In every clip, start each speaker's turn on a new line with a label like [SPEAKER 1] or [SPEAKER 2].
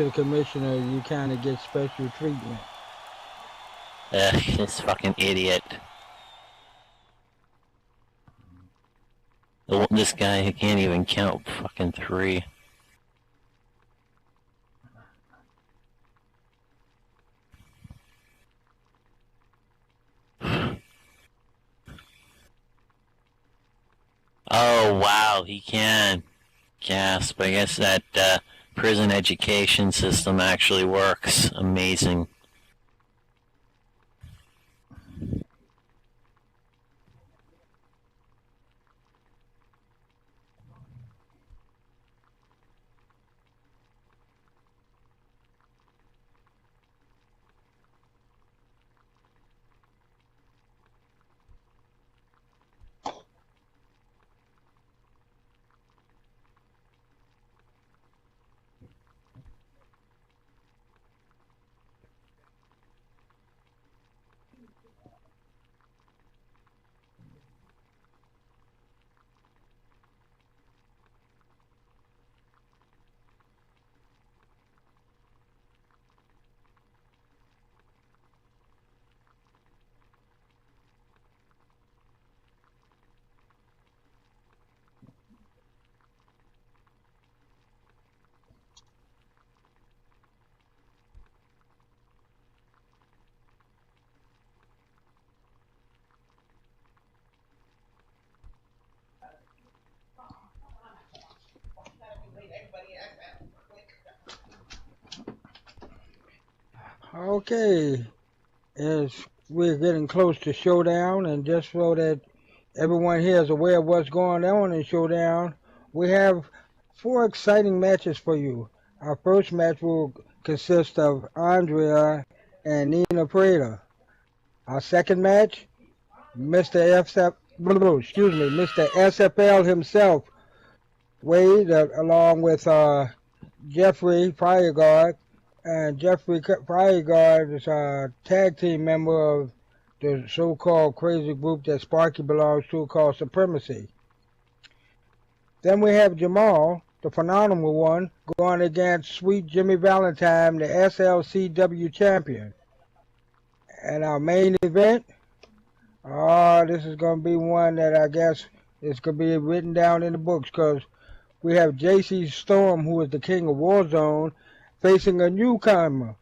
[SPEAKER 1] to the commissioner, you kind of get special treatment.
[SPEAKER 2] This fucking idiot. This guy who can't even count fucking 3. Oh wow, he can. Gasp, I guess that prison education system actually works. Amazing.
[SPEAKER 1] Okay, as we're getting close to Showdown, and just so that everyone here is aware of what's going on in Showdown, we have 4 exciting matches for you. Our first match will consist of Andrea and Nina Prada. Our second match, Mr. SFL himself, Wade, along with Jeffrey Fireguard, and Jeffrey Fireguard is a tag team member of the so-called crazy group that Sparky belongs to called Supremacy. Then we have Jamal, the phenomenal one, going against Sweet Jimmy Valentine, the SLCW champion. And our main event, this is going to be one that I guess is going to be written down in the books, because we have JC Storm, who is the king of Warzone, facing a newcomer.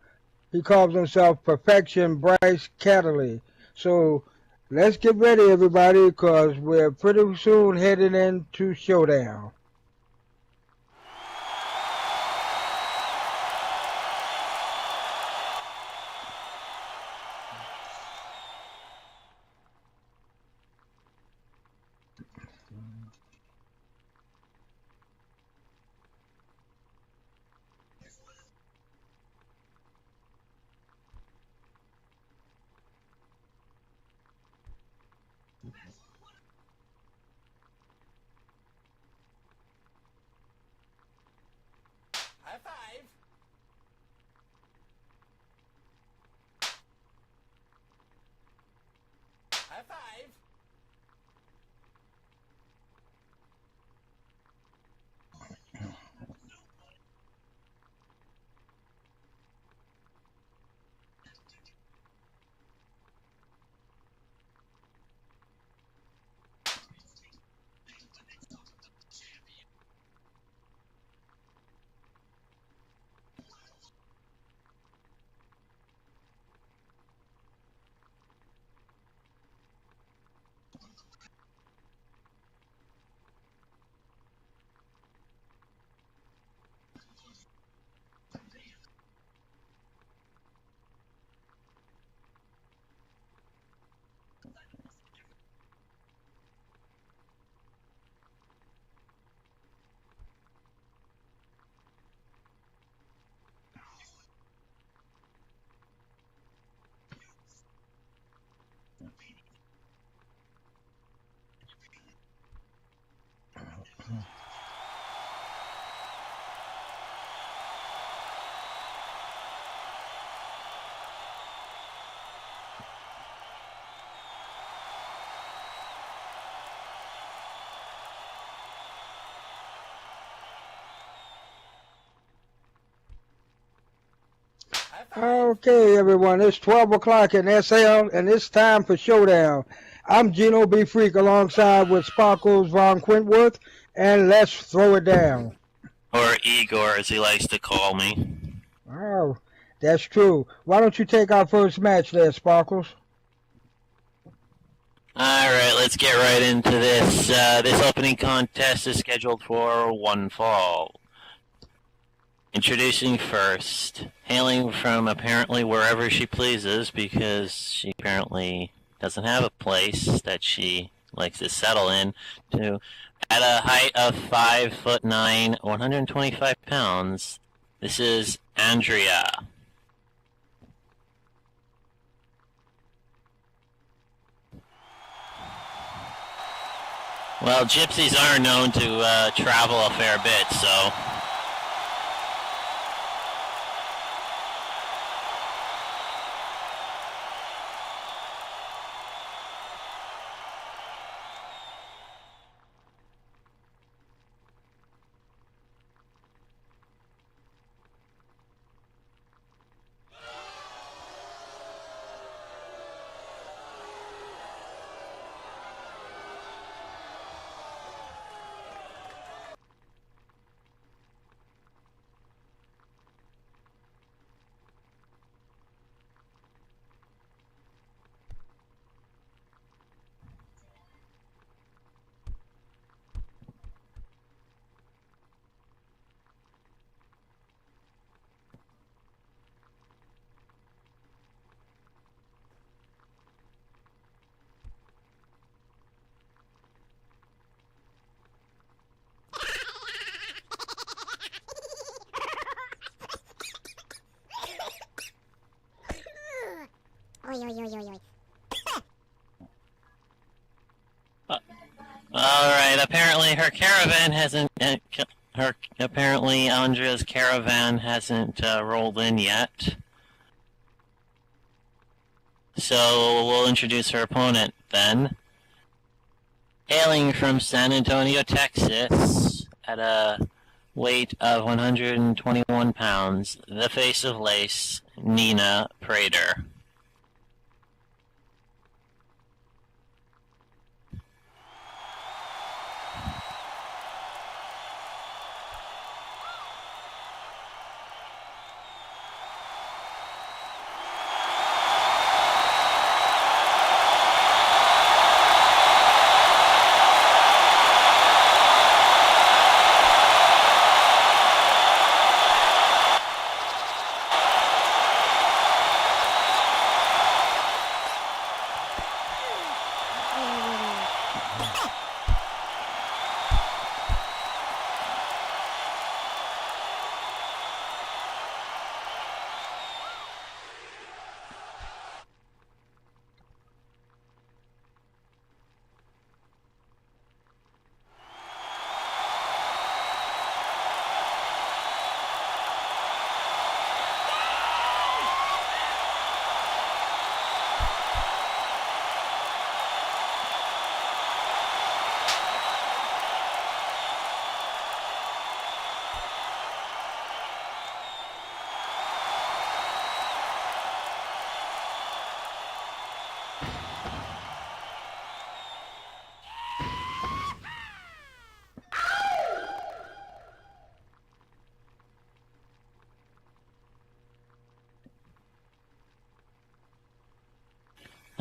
[SPEAKER 1] He calls himself Perfection Bryce Cataly. So let's get ready, everybody, because we're pretty soon heading into Showdown.
[SPEAKER 3] High five. High five. High five.
[SPEAKER 1] Okay, everyone, it's 12 o'clock in SL, and it's time for Showdown. I'm Gino B. Freak alongside with Sparkles Von Quintworth, and let's throw it down.
[SPEAKER 2] Or Igor, as he likes to call me.
[SPEAKER 1] Oh, that's true. Why don't you take our first match there, Sparkles?
[SPEAKER 2] Alright, let's get right into this. This opening contest is scheduled for one fall. Introducing first, hailing from apparently wherever she pleases, because she apparently doesn't have a place that she likes to settle in, to at a height of 5'9", 125 pounds. This is Andrea. Well, gypsies are known to travel a fair bit, so...
[SPEAKER 4] Oi, oi, oi, oi, oi.
[SPEAKER 2] Alright, apparently her caravan hasn't... apparently Andrea's caravan hasn't rolled in yet. So we'll introduce her opponent then. Hailing from San Antonio, Texas, at a weight of 121 pounds, the face of lace, Nina Prater.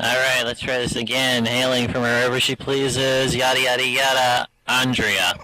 [SPEAKER 2] Alright, let's try this again. Hailing from wherever she pleases, yada yada yada, Andrea.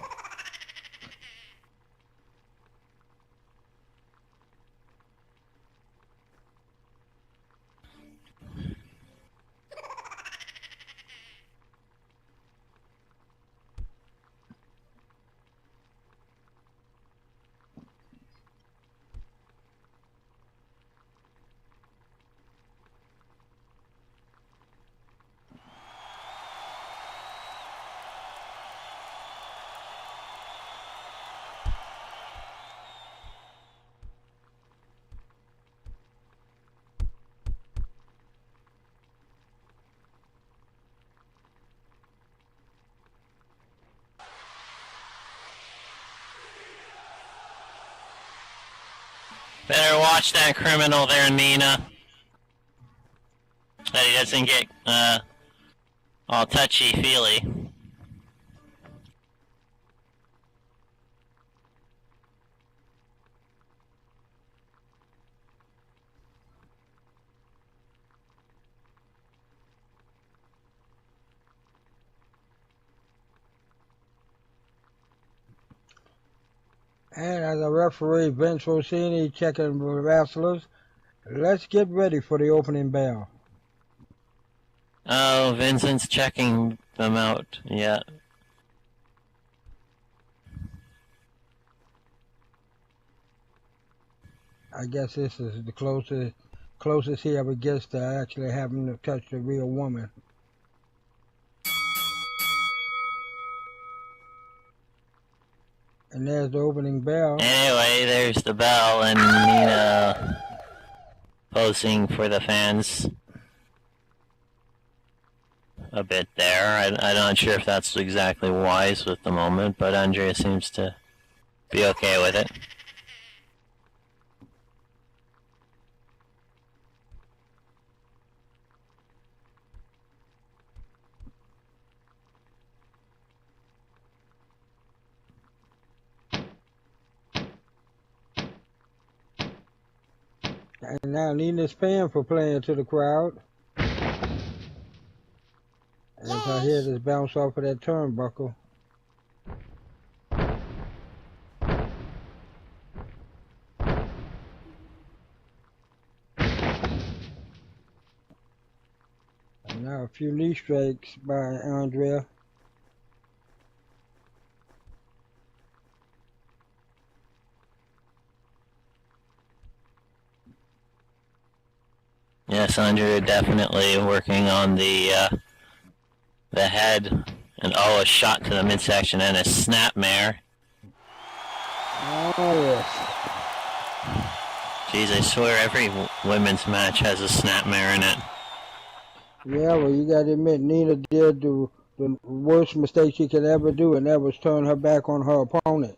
[SPEAKER 2] Better watch that criminal there, Nina. That he doesn't get all touchy-feely.
[SPEAKER 1] And as a referee, Vince Rossini checking the wrestlers. Let's get ready for the opening bell.
[SPEAKER 2] Oh, Vincent's checking them out. Yeah.
[SPEAKER 1] I guess this is the closest he ever gets to actually having to touch a real woman. And there's the opening bell.
[SPEAKER 2] Anyway, there's the bell, and Nina posing for the fans a bit there. I'm not sure if that's exactly wise with the moment, but Andrea seems to be okay with it.
[SPEAKER 1] And now Nina's paying for playing to the crowd. As I hear this bounce off of that turnbuckle. And now a few knee strikes by Andrea.
[SPEAKER 2] Yes, Andrea definitely working on the head, and oh, a shot to the midsection and a snapmare.
[SPEAKER 1] Oh yes.
[SPEAKER 2] Jeez, I swear every women's match has a snapmare in it.
[SPEAKER 1] Yeah, well, you gotta admit, Nina did the worst mistake she could ever do, and that was turn her back on her opponent.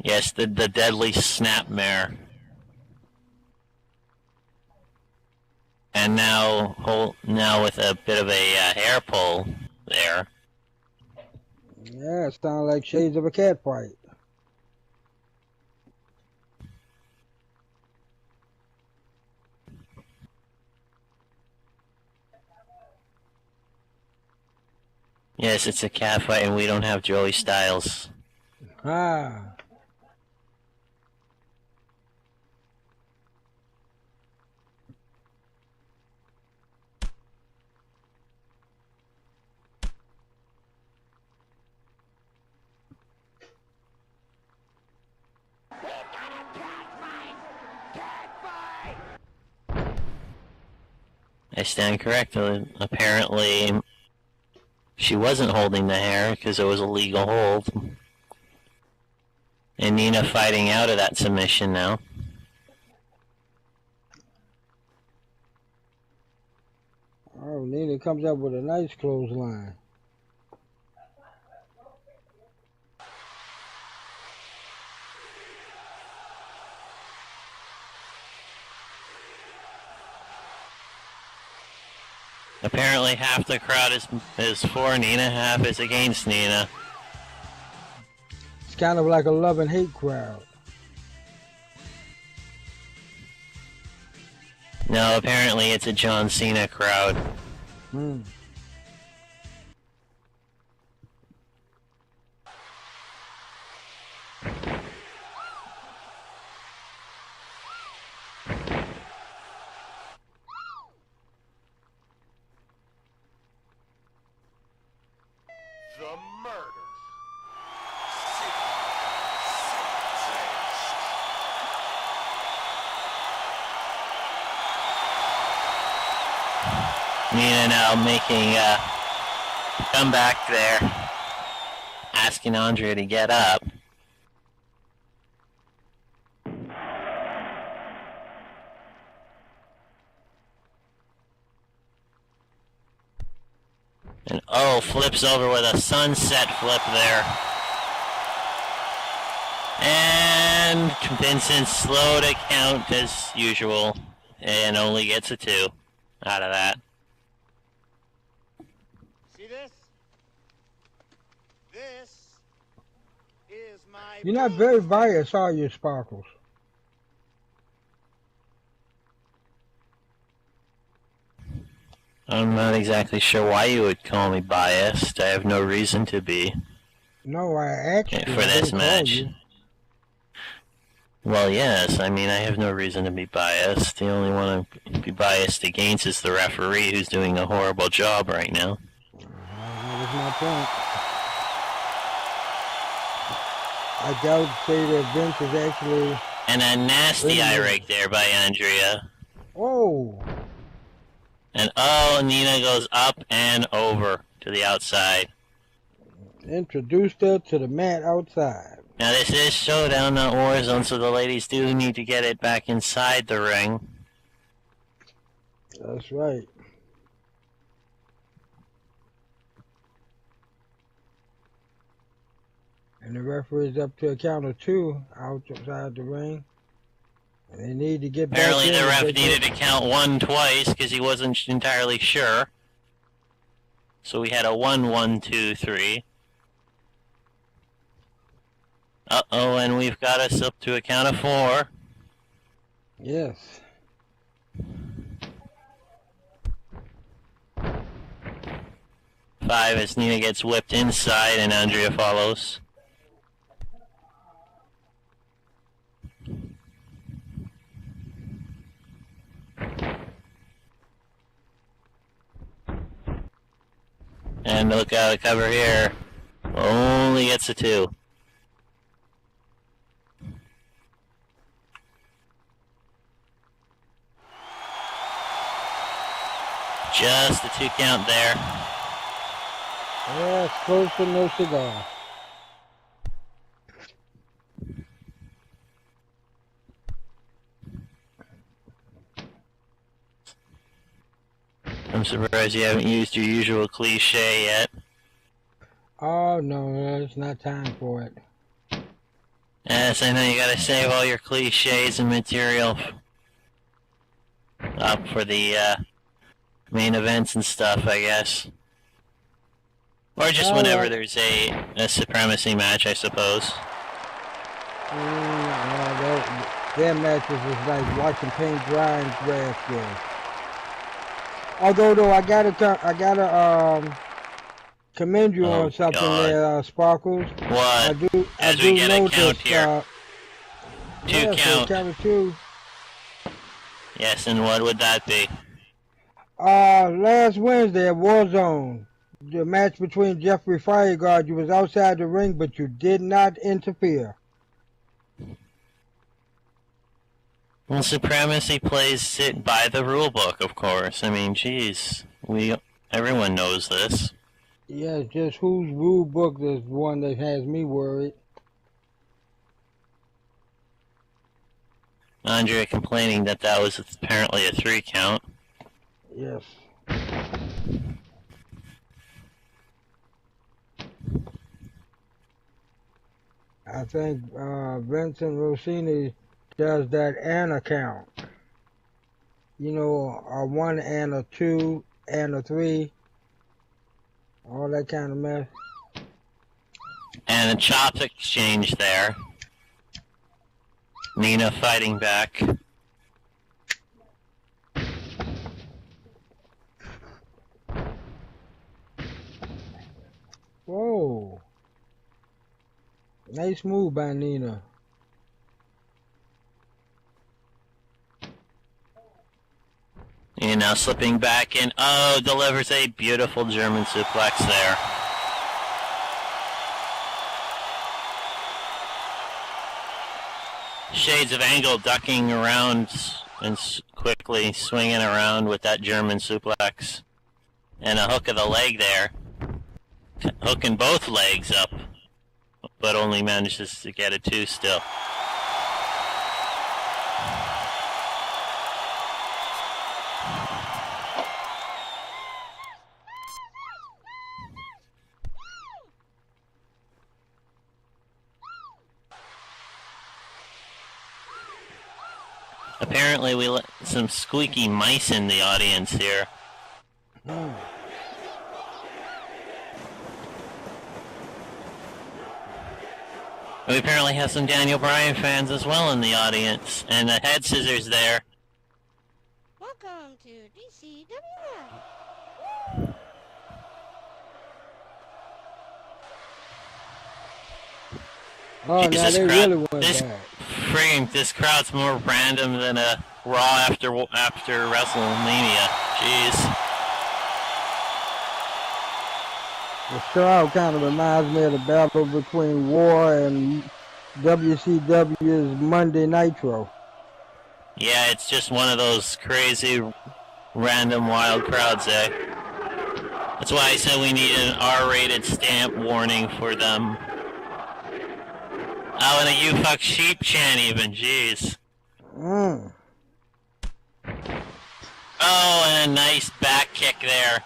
[SPEAKER 2] Yes, the deadly snapmare. And now with a bit of a hair pull there.
[SPEAKER 1] Yeah, it sounds like shades of a cat fight.
[SPEAKER 2] Yes, it's a cat fight, and we don't have Joey Styles.
[SPEAKER 1] Ah.
[SPEAKER 2] I stand corrected. Apparently, she wasn't holding the hair because it was a legal hold. And Nina fighting out of that submission now.
[SPEAKER 1] Oh, Nina comes up with a nice clothesline.
[SPEAKER 2] Apparently half the crowd is for Nina, half is against Nina.
[SPEAKER 1] It's kind of like a love and hate crowd.
[SPEAKER 2] No, apparently it's a John Cena crowd.
[SPEAKER 1] Hmm.
[SPEAKER 3] The murders.
[SPEAKER 2] Nina now making a comeback there, asking Andrea to get up. And oh, flips over with a sunset flip there. and Vincent slow to count as usual, and only gets a 2 out of that.
[SPEAKER 3] See this? This is my.
[SPEAKER 1] You're not very biased, are you, Sparkles?
[SPEAKER 2] I'm not exactly sure why you would call me biased. I have no reason to be.
[SPEAKER 1] No, I asked you.
[SPEAKER 2] For this match. Well, yes, I mean, I have no reason to be biased. The only one I'd be biased against is the referee, who's doing a horrible job right now.
[SPEAKER 1] That was my point. I doubt say that Vince is actually...
[SPEAKER 2] And a nasty eye rake there by Andrea.
[SPEAKER 1] Oh!
[SPEAKER 2] And oh, Nina goes up and over to the outside.
[SPEAKER 1] Introduced her to the mat outside.
[SPEAKER 2] Now this is Showdown, not Warzone, so the ladies do need to get it back inside the ring.
[SPEAKER 1] That's right. And the referee's up to a count of 2 outside the ring. And they need to get back
[SPEAKER 2] Apparently
[SPEAKER 1] in.
[SPEAKER 2] the ref needed to count 1 twice because he wasn't entirely sure. So we had a 1, 1, 2, 3. Uh-oh, and we've got us up to a count of 4.
[SPEAKER 1] Yes.
[SPEAKER 2] Five as Nina gets whipped inside and Andrea follows. And look out the cover here. Only gets a 2. Just a 2 count there.
[SPEAKER 1] Yeah, it's close to no cigar.
[SPEAKER 2] I'm surprised you haven't used your usual cliche yet.
[SPEAKER 1] Oh, no, it's not time for it.
[SPEAKER 2] Yes, I know you gotta save all your cliches and material up for the main events and stuff, I guess. Or just whenever there's a supremacy match, I suppose.
[SPEAKER 1] Their matches is like watching paint dry and grass grow. Although, though, I gotta commend you on something there, Sparkles.
[SPEAKER 2] What?
[SPEAKER 1] I do
[SPEAKER 2] get a count here. 2 count.
[SPEAKER 1] Count of 2.
[SPEAKER 2] Yes, and what would that be?
[SPEAKER 1] Last Wednesday at Warzone, the match between Jeffrey Fireguard, you was outside the ring, but you did not interfere.
[SPEAKER 2] Well, supremacy plays it by the rule book, of course. I mean, geez, everyone knows this.
[SPEAKER 1] Yeah, just whose rule book is one that has me worried.
[SPEAKER 2] Andrea complaining that was apparently a 3 count.
[SPEAKER 1] Yes. I think Vincent Rossini does that and a count. You know, a 1 and a 2 and a 3. All that kind of mess.
[SPEAKER 2] And a chop exchange there. Nina fighting back.
[SPEAKER 1] Whoa. Nice move by Nina.
[SPEAKER 2] And now slipping back in. Oh, delivers a beautiful German suplex there. Shades of Angle ducking around and quickly swinging around with that German suplex. And a hook of the leg there. Hooking both legs up, but only manages to get a 2 still. Apparently we let some squeaky mice in the audience here.
[SPEAKER 1] Mm.
[SPEAKER 2] We apparently have some Daniel Bryan fans as well in the audience, and the head scissors there.
[SPEAKER 4] Welcome to DCWF.
[SPEAKER 1] Oh,
[SPEAKER 2] Jeez,
[SPEAKER 1] now they really went back.
[SPEAKER 2] This crowd's more random than a Raw after WrestleMania. Jeez.
[SPEAKER 1] The crowd kind of reminds me of the battle between War and WCW's Monday Nitro.
[SPEAKER 2] Yeah, it's just one of those crazy, random, wild crowds, eh? That's why I said we need an R-rated stamp warning for them. Oh, and a "you fuck sheep" chant even, jeez.
[SPEAKER 1] Mm.
[SPEAKER 2] Oh, and a nice back kick there.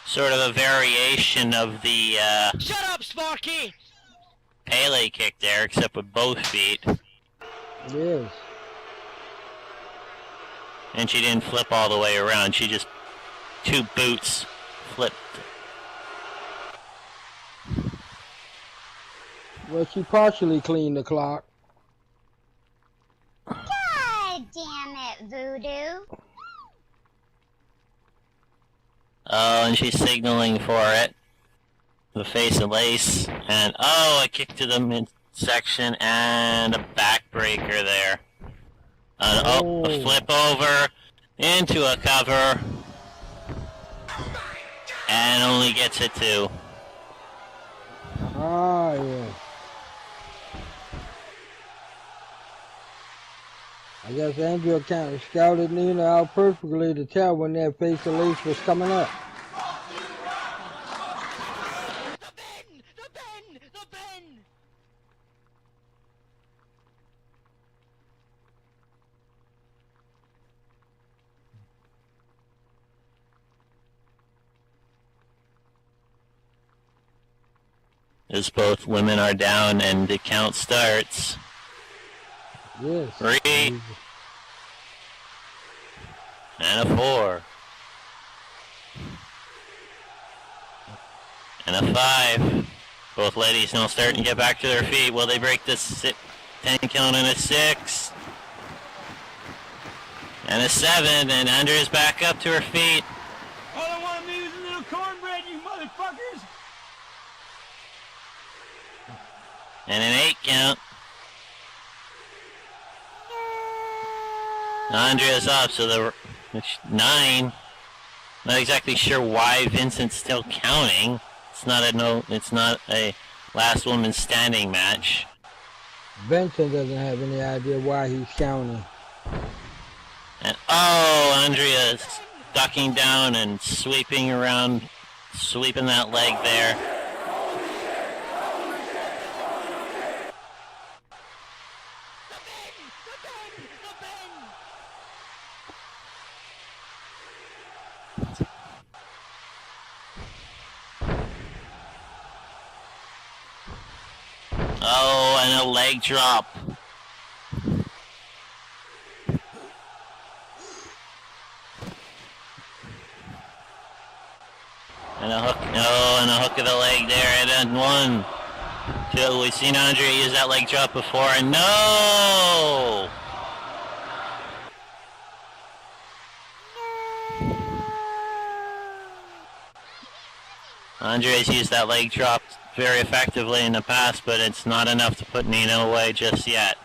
[SPEAKER 2] Sort of a variation of the,
[SPEAKER 4] Shut up, Sparky!
[SPEAKER 2] Pele kick there, except with both feet.
[SPEAKER 1] Yes.
[SPEAKER 2] And she didn't flip all the way around, she just, 2 boots, flipped.
[SPEAKER 1] Well, she partially cleaned the clock.
[SPEAKER 5] God damn it, Voodoo.
[SPEAKER 2] Oh, and she's signaling for it. The face of lace. And, oh, a kick to the midsection and a backbreaker there. A flip over into a cover. And only gets it 2.
[SPEAKER 1] Ah, yeah. I guess Andrea kind of scouted Nina out perfectly to tell when that face of lace was coming up.
[SPEAKER 4] The Ben!
[SPEAKER 2] As both women are down and the count starts.
[SPEAKER 1] Yes.
[SPEAKER 2] 3. And a 4. And a 5. Both ladies now starting to get back to their feet. Will they break this 10 count and a 6? And a 7. And Andrea's back up to her feet.
[SPEAKER 3] All I want to be is a little cornbread, you motherfuckers!
[SPEAKER 2] And an 8 count. Andrea's up, so the 9. Not exactly sure why Vincent's still counting. It's not a last woman standing match.
[SPEAKER 1] Vincent doesn't have any idea why he's counting.
[SPEAKER 2] And oh, Andrea's ducking down and sweeping around, sweeping that leg there. Oh, and a leg drop. And a hook, and a hook of the leg there, and then 1, 2, we've seen Andrea use that leg drop before, and no! Andrea's used that leg drop very effectively in the past, but it's not enough to put Nina away just yet.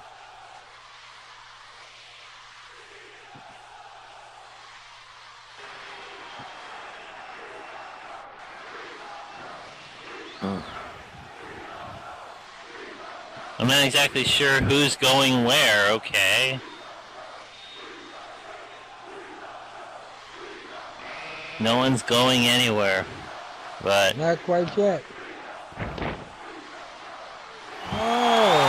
[SPEAKER 2] I'm not exactly sure who's going where, okay. No one's going anywhere, but...
[SPEAKER 1] Not quite yet. Oh!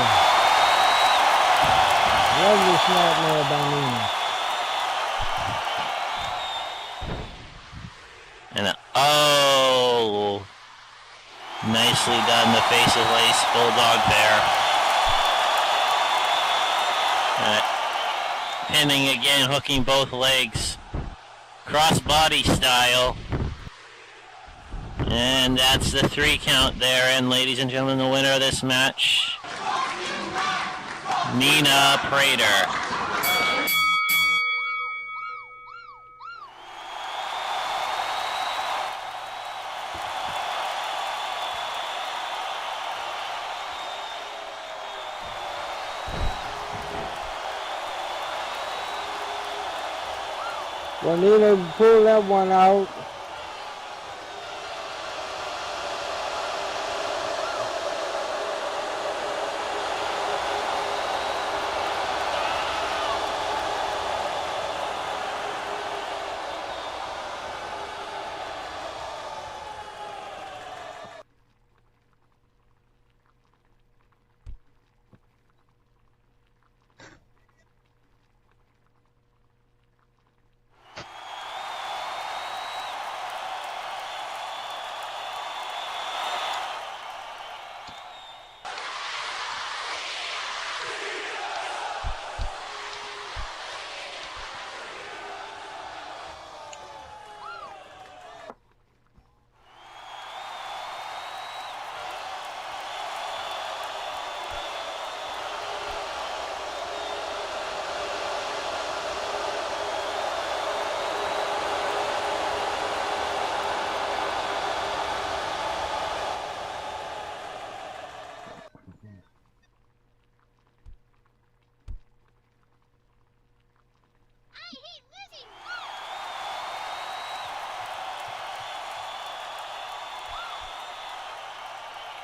[SPEAKER 1] Lovely snapmare by Nina.
[SPEAKER 2] And oh! Nicely done, the face of lace bulldog there. Pinning again, hooking both legs. Cross-body style. And that's the 3 count there. And ladies and gentlemen, the winner of this match, Nina Prater.
[SPEAKER 1] Well, Nina pulled that one out.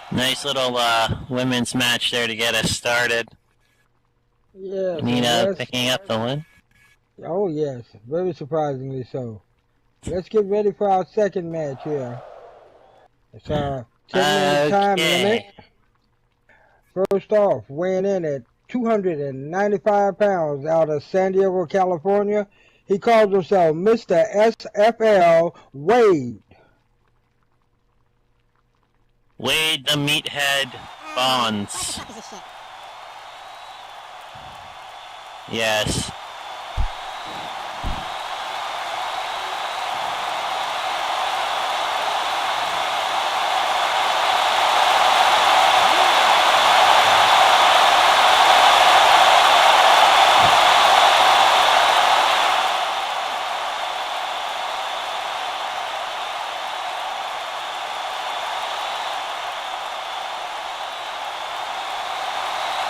[SPEAKER 2] Nice little women's match there to get us started.
[SPEAKER 1] Yeah.
[SPEAKER 2] Nina picking up the win.
[SPEAKER 1] Oh, yes. Very surprisingly so. Let's get ready for our second match here. It's a 10-minute time limit. First off, weighing in at 295 pounds out of San Diego, California, he calls himself Mr. SFL Wade.
[SPEAKER 2] Wade the Meathead Bonds. Yes.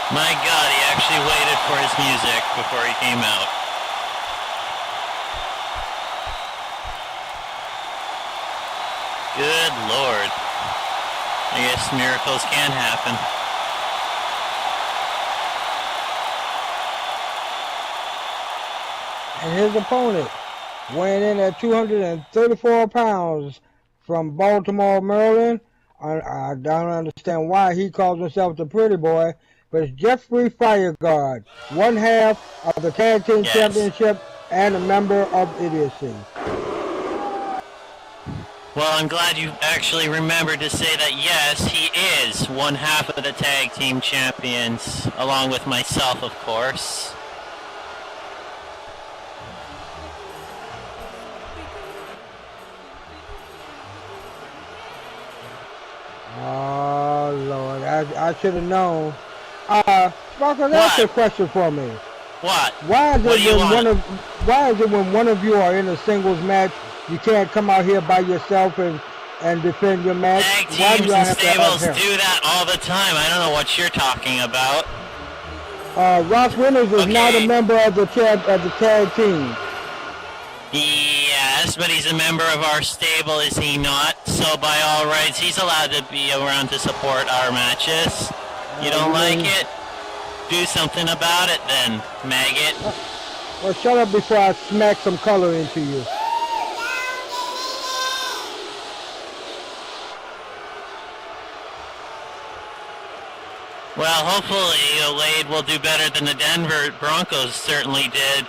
[SPEAKER 2] My God, he actually waited for his music before he came out. Good Lord. I guess miracles can happen.
[SPEAKER 1] And his opponent, weighing in at 234 pounds from Baltimore, Maryland. I don't understand why he calls himself the pretty boy, but it's Jeffrey Fireguard, one half of the Tag Team Championship and a member of Idiocy.
[SPEAKER 2] Well, I'm glad you actually remembered to say that, yes, he is one half of the Tag Team Champions, along with myself, of course.
[SPEAKER 1] Oh, Lord, I should have known. Sparkle, that's a question for me.
[SPEAKER 2] What?
[SPEAKER 1] Why is it when one of you are in a singles match, you can't come out here by yourself and defend your match?
[SPEAKER 2] Tag teams and stables do that all the time. I don't know what you're talking about.
[SPEAKER 1] Rock Winters is not a member of the tag team.
[SPEAKER 2] Yes, but he's a member of our stable, is he not? So by all rights, he's allowed to be around to support our matches. You don't like it? Do something about it then, maggot.
[SPEAKER 1] Well, shut up before I smack some color into you.
[SPEAKER 2] Well, hopefully Wade will do better than the Denver Broncos certainly did.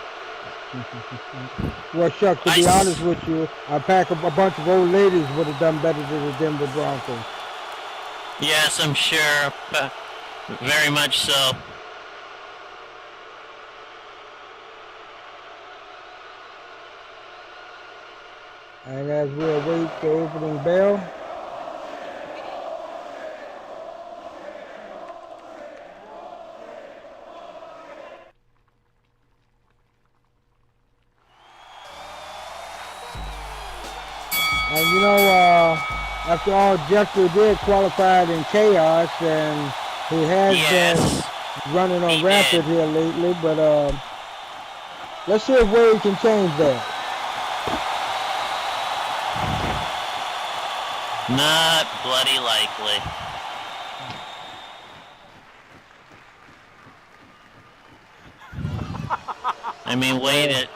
[SPEAKER 1] Well, shucks, to be honest with you, a bunch of old ladies would have done better than the Denver Broncos.
[SPEAKER 2] Yes, I'm sure. Very much so.
[SPEAKER 1] And as we await the opening bell, and you know, after all, Jeffrey did qualify in chaos, and he has
[SPEAKER 2] Yes,
[SPEAKER 1] been running on
[SPEAKER 2] he
[SPEAKER 1] rapid
[SPEAKER 2] did.
[SPEAKER 1] here lately. But let's see if Wade can change that.
[SPEAKER 2] Not bloody likely. I mean, Wade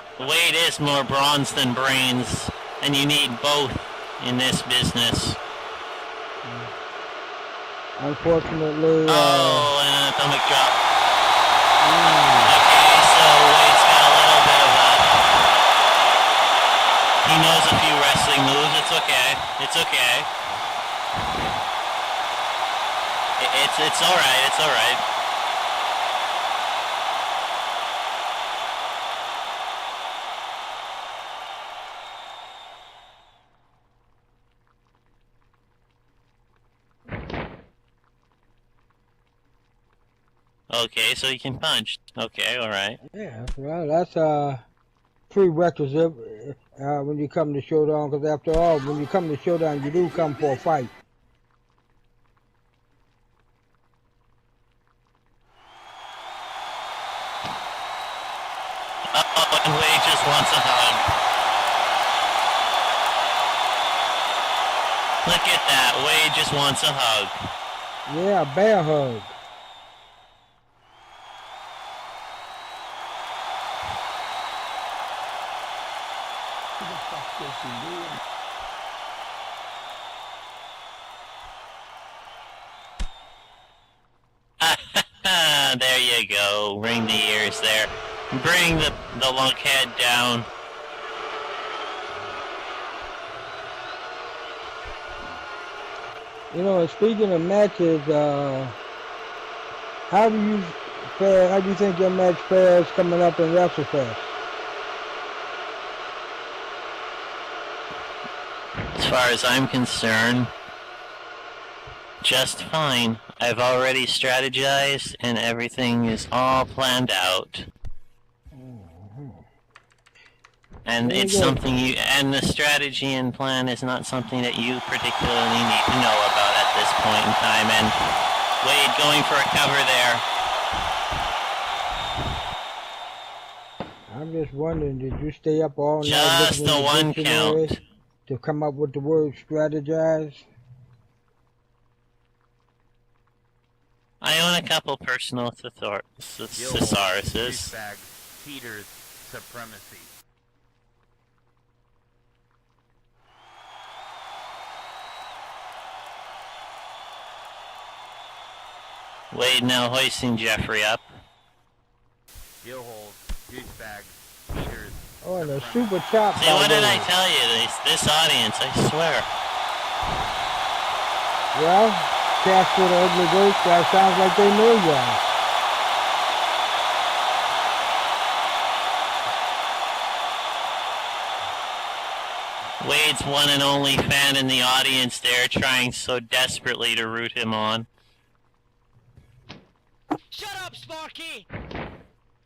[SPEAKER 2] is more bronze than brains, and you need both in this business.
[SPEAKER 1] Unfortunately,
[SPEAKER 2] Oh, and an atomic drop. Okay, so Wade's got a little bit of a... He knows a few wrestling moves. It's okay. It's okay. It's all right. It's all right. Okay, so he can punch. Okay, all right.
[SPEAKER 1] yeah, well, that's a prerequisite when you come to Showdown, because after all, when you come to Showdown, you do come for a fight.
[SPEAKER 2] Oh, and Wade just wants a hug. Look at that. Wade just wants a hug.
[SPEAKER 1] Yeah, a bear hug.
[SPEAKER 2] There you go. Ring the ears there. Bring the lunkhead down.
[SPEAKER 1] You know, and speaking of matches, how do you fare? How do you think your match fares coming up in WrestleFest?
[SPEAKER 2] As far as I'm concerned, just fine. I've already strategized and everything is all planned out. And
[SPEAKER 1] Very
[SPEAKER 2] it's
[SPEAKER 1] good.
[SPEAKER 2] something and the strategy and plan is not something that you particularly need to know about at this point in time. And Wade going for a cover there.
[SPEAKER 1] I'm just wondering, did you stay up all night
[SPEAKER 2] Just
[SPEAKER 1] looking
[SPEAKER 2] the
[SPEAKER 1] in
[SPEAKER 2] one
[SPEAKER 1] dictionary
[SPEAKER 2] count.
[SPEAKER 1] to come up with the word strategize?
[SPEAKER 2] I own a couple personal thesauruses.
[SPEAKER 6] Peter's supremacy.
[SPEAKER 2] Wade now hoisting Jeffrey up.
[SPEAKER 6] Gillholes, douchebags, Peters.
[SPEAKER 1] Oh, and a super chop.
[SPEAKER 2] See,
[SPEAKER 1] by
[SPEAKER 2] what did I
[SPEAKER 1] Wade.
[SPEAKER 2] tell you? This audience, I swear.
[SPEAKER 1] Well, Casper the Ugly Ghost, that sounds like they know y'all.
[SPEAKER 2] Wade's one and only fan in the audience there, trying so desperately to root him on.
[SPEAKER 4] Shut up, Sparky!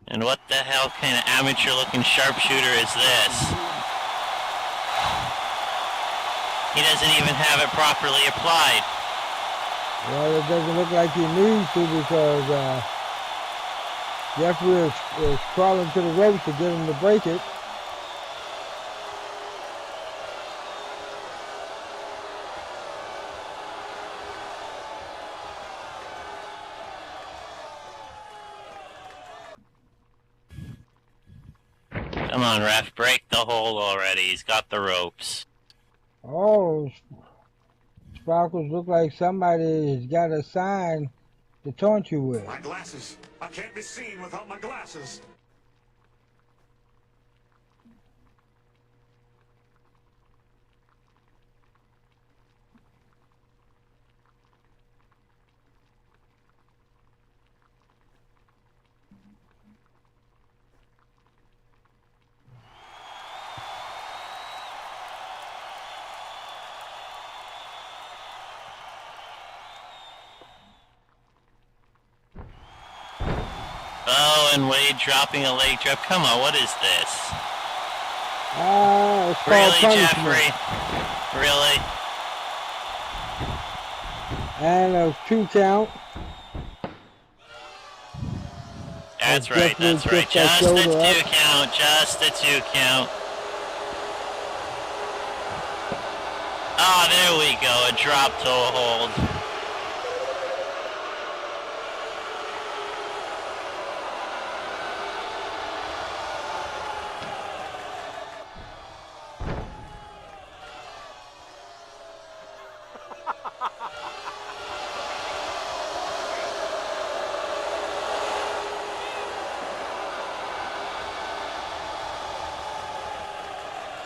[SPEAKER 2] And what the hell kind of amateur-looking sharpshooter is this? He doesn't even have it properly applied.
[SPEAKER 1] Well, it doesn't look like he needs to, because Jeffrey is crawling to the ropes to get him to break it.
[SPEAKER 2] Come on, ref, break the hold already. He's got the ropes.
[SPEAKER 1] Oh, Sparkles, look like somebody has got a sign to taunt you with.
[SPEAKER 7] My glasses. I can't be seen without my glasses.
[SPEAKER 2] Oh, and Wade dropping a leg drop. Come on, what is this?
[SPEAKER 1] It's called
[SPEAKER 2] Really,
[SPEAKER 1] punishment.
[SPEAKER 2] Jeffrey? Really?
[SPEAKER 1] And a 2 count.
[SPEAKER 2] That's
[SPEAKER 1] As
[SPEAKER 2] right,
[SPEAKER 1] Jeffrey
[SPEAKER 2] that's right.
[SPEAKER 1] kicks that
[SPEAKER 2] Just a 2
[SPEAKER 1] shoulder up.
[SPEAKER 2] count, just a 2 count. Oh, there we go, a drop toe hold.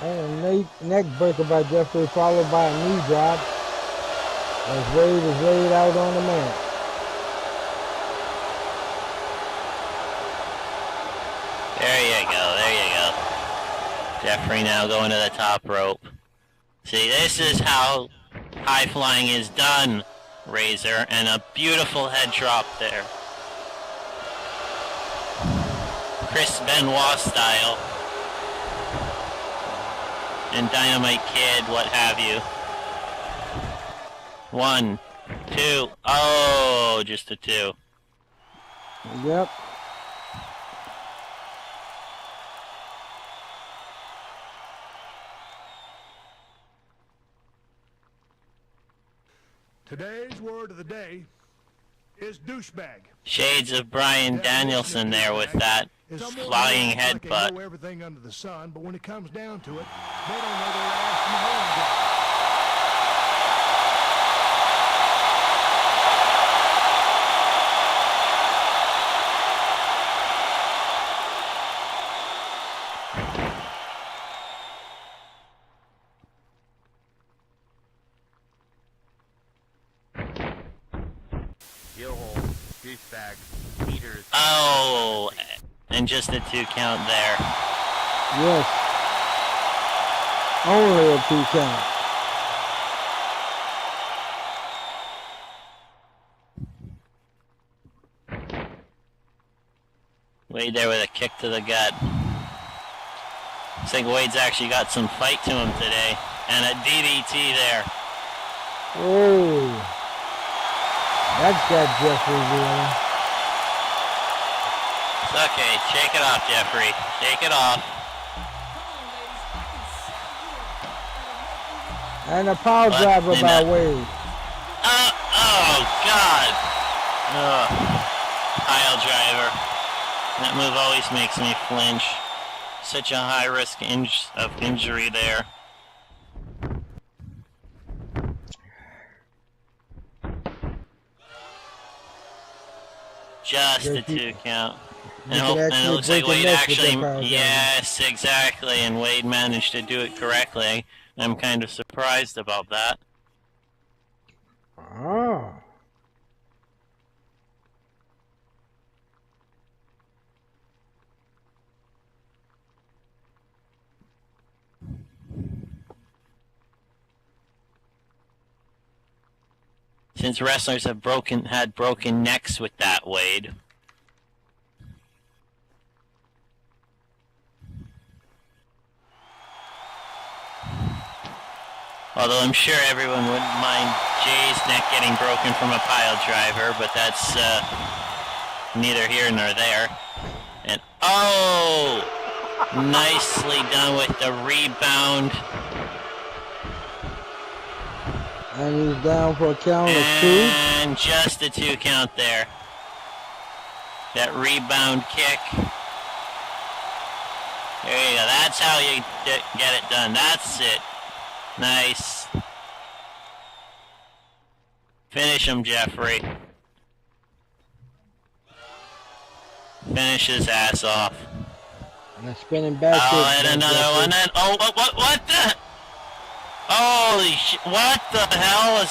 [SPEAKER 1] And a neck breaker by Jeffrey, followed by a knee drop as Wade is laid out on the mat.
[SPEAKER 2] There you go, there you go. Jeffrey now going to the top rope. See, this is how high flying is done, Razor, and a beautiful head drop there. Chris Benoit style. And Dynamite Kid, what have you. 1, 2, oh, just a 2.
[SPEAKER 1] Yep.
[SPEAKER 8] Today's word of the day is douchebag.
[SPEAKER 2] Shades of Bryan Danielson there with that flying
[SPEAKER 8] Like they know
[SPEAKER 2] headbutt.
[SPEAKER 8] everything under the sun, but when it comes down to it, they don't know their ass from a hole in the
[SPEAKER 6] Heel hold, douchebag, heaters.
[SPEAKER 2] Oh, and just a 2 count there.
[SPEAKER 1] Yes. Only a 2 count.
[SPEAKER 2] Wade there with a kick to the gut. I think Wade's actually got some fight to him today. And a DDT there.
[SPEAKER 1] Oh. That's got Jeffrey reeling.
[SPEAKER 2] It's okay, shake it off, Jeffrey. Shake it off.
[SPEAKER 1] And a power
[SPEAKER 2] What
[SPEAKER 1] driver
[SPEAKER 2] in
[SPEAKER 1] by
[SPEAKER 2] the-
[SPEAKER 1] Wade.
[SPEAKER 2] Oh, God. Ugh. Pile driver. That move always makes me flinch. Such a high risk of injury there. Just a 2 count. And,
[SPEAKER 1] could
[SPEAKER 2] and it
[SPEAKER 1] actually
[SPEAKER 2] looks like
[SPEAKER 1] break a
[SPEAKER 2] Wade
[SPEAKER 1] neck with
[SPEAKER 2] actually,
[SPEAKER 1] that power driver.
[SPEAKER 2] yes, exactly, and Wade managed to do it correctly. I'm kind of surprised about that.
[SPEAKER 1] Oh.
[SPEAKER 2] Since wrestlers have had broken necks with that, Wade. Although I'm sure everyone wouldn't mind Jay's neck getting broken from a pile driver, but that's neither here nor there. And oh! Nicely done with the rebound.
[SPEAKER 1] And he's down for a count of 2.
[SPEAKER 2] And just a 2 count there. That rebound kick. There you go. That's how you get it done. That's it. Nice. Finish him, Jeffrey. Finish his ass off.
[SPEAKER 1] And a spinning back kick.
[SPEAKER 2] Oh, and
[SPEAKER 1] by
[SPEAKER 2] another
[SPEAKER 1] Jeffrey.
[SPEAKER 2] one. And oh, what the? Holy shit! What the hell is?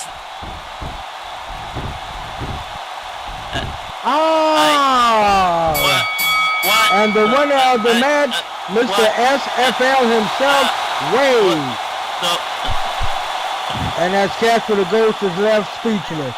[SPEAKER 1] Ah!
[SPEAKER 2] What?
[SPEAKER 1] And the winner of the match, Mr. SFL himself, Wade.
[SPEAKER 2] So,
[SPEAKER 1] And as Casper the Ghost is left speechless.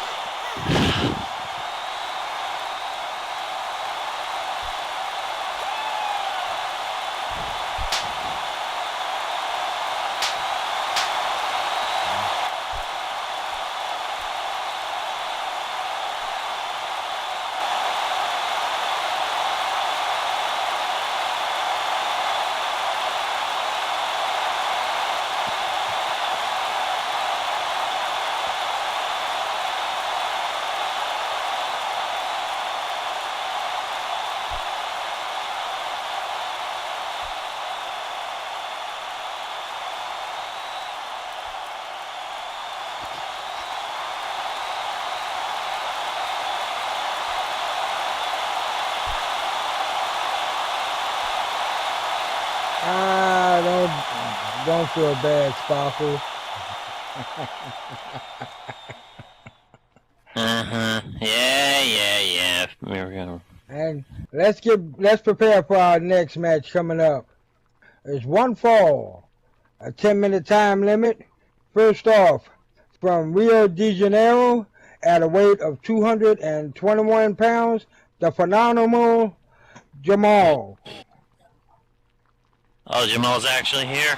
[SPEAKER 1] Don't feel bad, Sparkle.
[SPEAKER 2] Yeah. We're gonna.
[SPEAKER 1] And let's prepare for our next match coming up. It's one fall, a 10-minute time limit. First off, from Rio de Janeiro at a weight of 221 pounds, the phenomenal Jamal.
[SPEAKER 2] Oh, Jamal's actually here.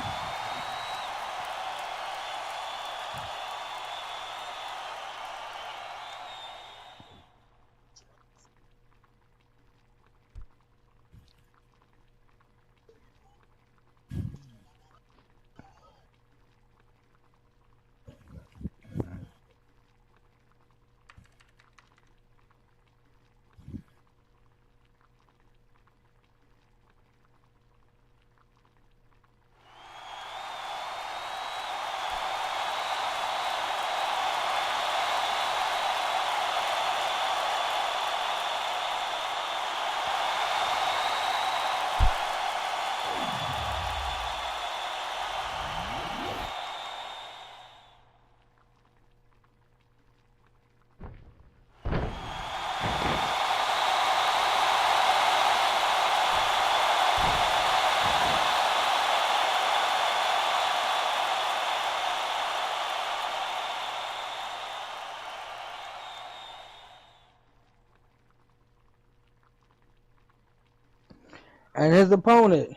[SPEAKER 1] And his opponent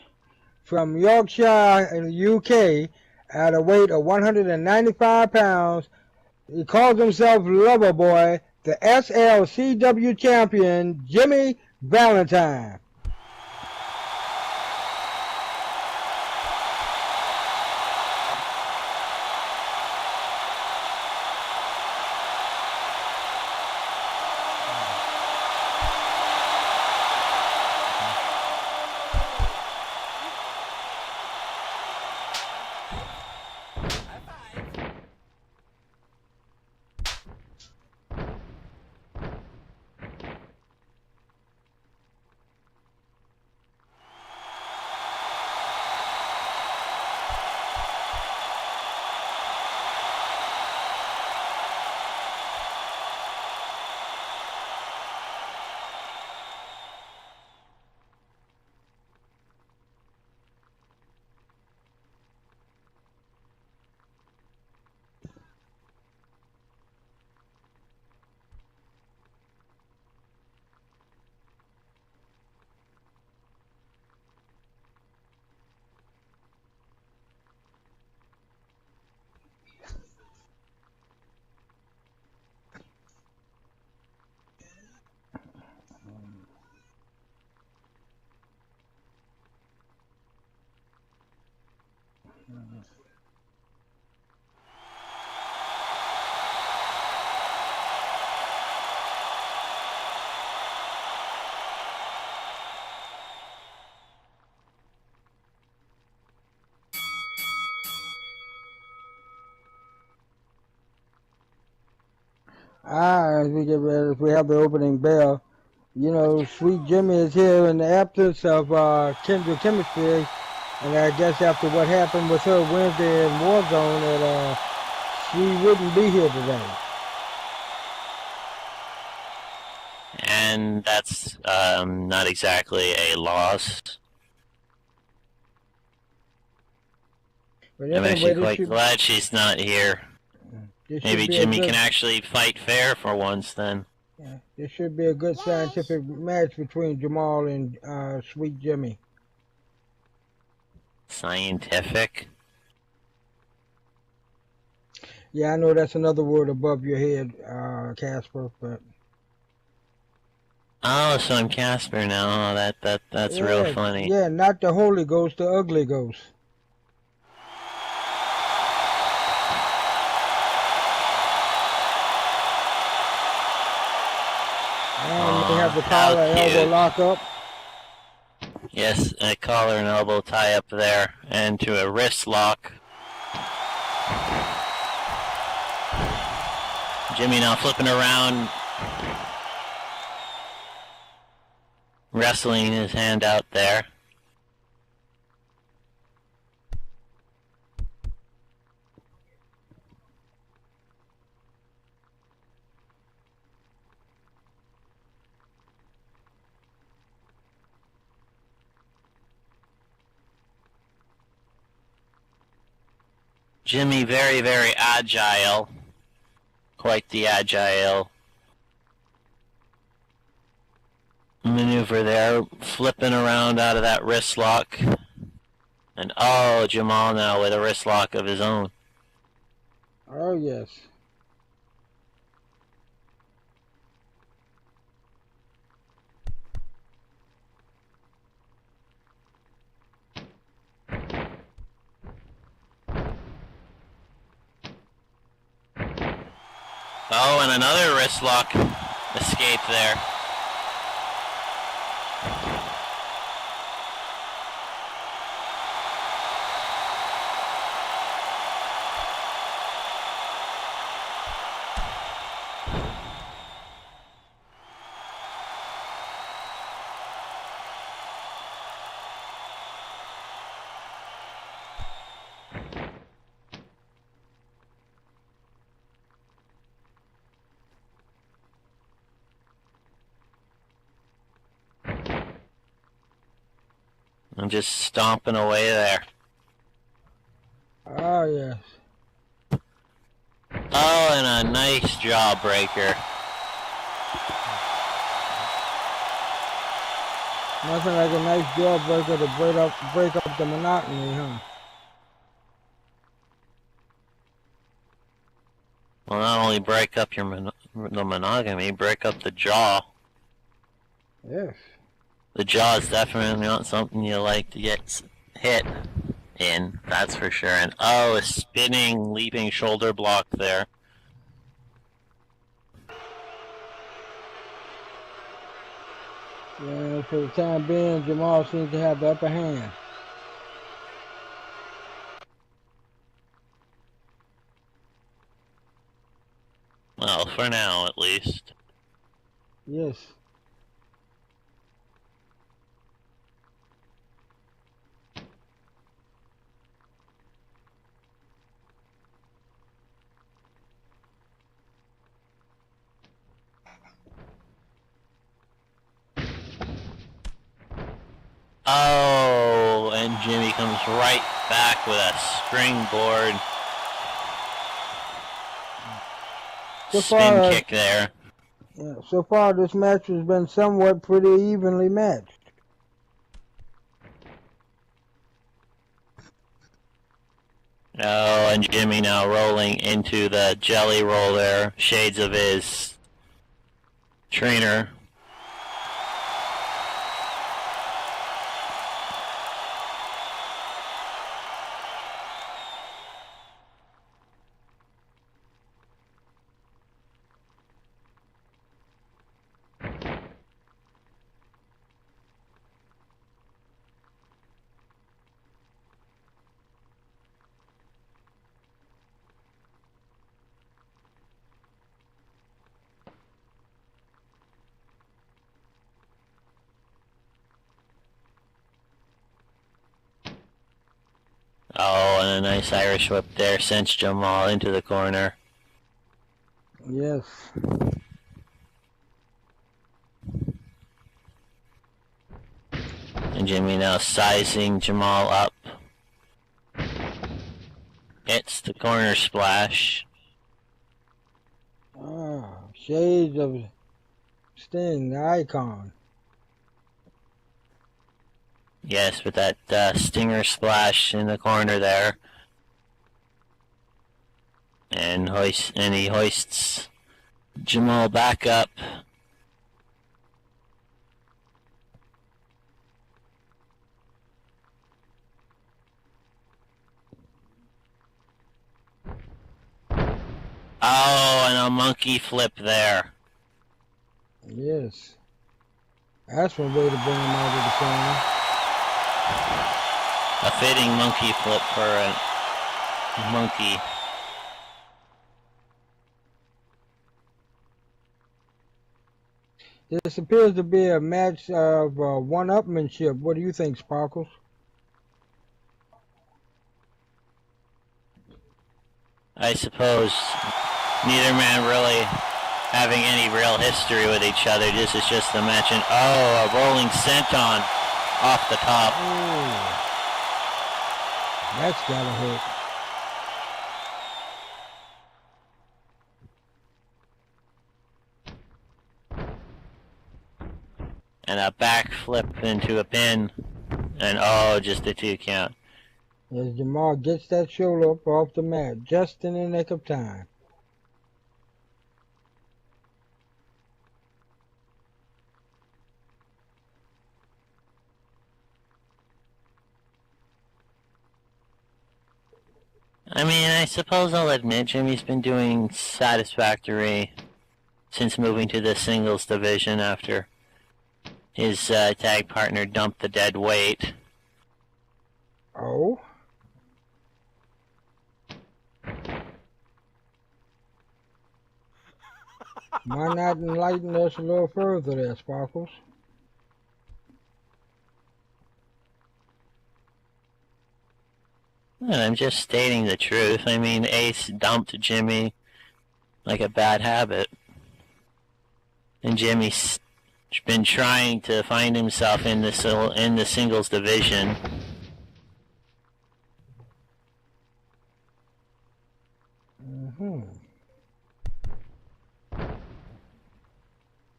[SPEAKER 1] from Yorkshire in the UK at a weight of 195 pounds. He calls himself Loverboy, the SLCW champion, Jimmy Valentine. As we get ready, if we have the opening bell, you know, Sweet Jimmy is here in the absence of Kendra Chemistry, and I guess after what happened with her Wednesday in Warzone, that she wouldn't be here today.
[SPEAKER 2] And that's not exactly a loss.
[SPEAKER 1] But
[SPEAKER 2] I'm
[SPEAKER 1] anyway,
[SPEAKER 2] actually quite glad she's not here. Maybe Jimmy can actually fight fair for once then.
[SPEAKER 1] Yeah, this should be a good scientific match between Jamal and Sweet Jimmy.
[SPEAKER 2] Scientific?
[SPEAKER 1] Yeah, I know that's another word above your head, Casper, but...
[SPEAKER 2] Oh, so I'm Casper now. Oh, that's real funny.
[SPEAKER 1] Yeah, not the Holy Ghost, the Ugly Ghost. And we have the collar elbow lock up.
[SPEAKER 2] Yes, a collar and elbow tie up there, and to a wrist lock. Jimmy now flipping around, wrestling his hand out there. Jimmy very, very agile. Quite the agile maneuver there. Flipping around out of that wrist lock. And oh, Jamal now with a wrist lock of his own.
[SPEAKER 1] Oh, yes.
[SPEAKER 2] Oh, and another wrist lock escape there. I'm just stomping away there.
[SPEAKER 1] Oh, yes.
[SPEAKER 2] Oh, and a nice jawbreaker.
[SPEAKER 1] Nothing like a nice jawbreaker to break up the monotony, huh?
[SPEAKER 2] Well, not only break up your the monogamy, break up the jaw.
[SPEAKER 1] Yes.
[SPEAKER 2] The jaw is definitely not something you like to get hit in, that's for sure. And oh, a spinning, leaping shoulder block there.
[SPEAKER 1] Yeah, for the time being, Jamal seems to have the upper hand.
[SPEAKER 2] Well, for now at least.
[SPEAKER 1] Yes.
[SPEAKER 2] Oh, and Jimmy comes right back with a springboard
[SPEAKER 1] So
[SPEAKER 2] spin
[SPEAKER 1] far,
[SPEAKER 2] kick there.
[SPEAKER 1] Yeah, so far this match has been somewhat pretty evenly matched.
[SPEAKER 2] Oh, and Jimmy now rolling into the jelly roll there. Shades of his trainer. Oh, and a nice Irish whip there sends Jamal into the corner.
[SPEAKER 1] Yes.
[SPEAKER 2] And Jimmy now sizing Jamal up. Hits the corner splash.
[SPEAKER 1] Ah, shades of Sting, the icon.
[SPEAKER 2] Yes, with that stinger splash in the corner there. And he hoists Jamal back up. Oh, and a monkey flip there.
[SPEAKER 1] Yes. That's one way to bring him out of the corner.
[SPEAKER 2] A fitting monkey flip for a monkey.
[SPEAKER 1] This appears to be a match of one-upmanship. What do you think, Sparkles?
[SPEAKER 2] I suppose neither man really having any real history with each other. This is just a match. And oh, a rolling senton off the top.
[SPEAKER 1] Ooh. That's gotta hurt.
[SPEAKER 2] and a backflip into a pin, and oh, just a 2 count.
[SPEAKER 1] As Jamal gets that shoulder up off the mat just in the nick of time.
[SPEAKER 2] I mean, I suppose I'll admit Jimmy's been doing satisfactory since moving to the singles division after his tag partner dumped the dead weight.
[SPEAKER 1] Oh? Why not enlighten us a little further there, Sparkles?
[SPEAKER 2] Well, I'm just stating the truth. I mean, Ace dumped Jimmy like a bad habit. And Jimmy's been trying to find himself in the singles division.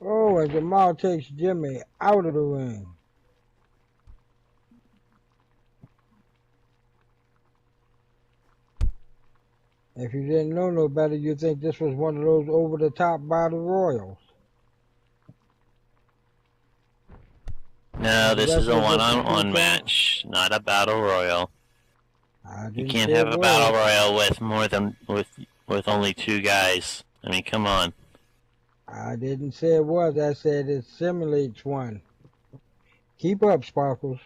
[SPEAKER 1] Oh, and Jamal takes Jimmy out of the ring. If you didn't know no better, you'd think this was one of those over-the-top battle royals.
[SPEAKER 2] No, this is a one-on-one match, not a battle royal. You can't have a battle royal with only 2 guys. I mean, come on.
[SPEAKER 1] I didn't say it was. I said it simulates one. Keep up, Sparkles.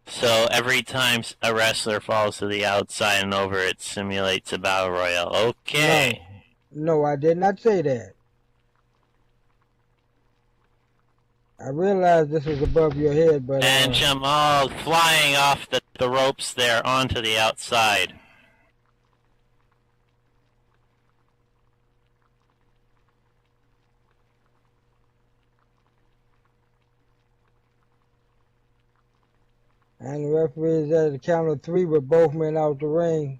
[SPEAKER 2] So every time a wrestler falls to the outside and over, it simulates a battle royal. Okay.
[SPEAKER 1] No, I did not say that. I realize this is above your head, but...
[SPEAKER 2] And Jamal flying off the ropes there onto the outside.
[SPEAKER 1] And the referee is at the count of 3 with both men out the ring.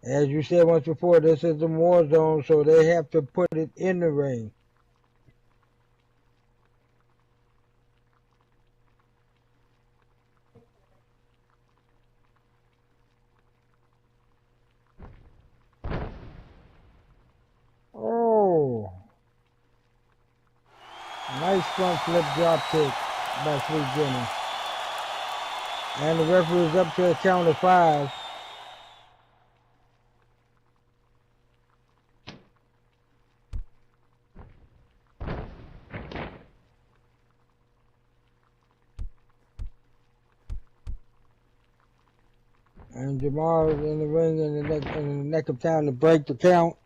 [SPEAKER 1] As you said once before, this is the war zone, so they have to put it in the ring. Oh. Nice front flip drop kick by Sweet Jimmy. And the referee is up to a count of 5. And Jamal is in the ring in the neck of time to break the count.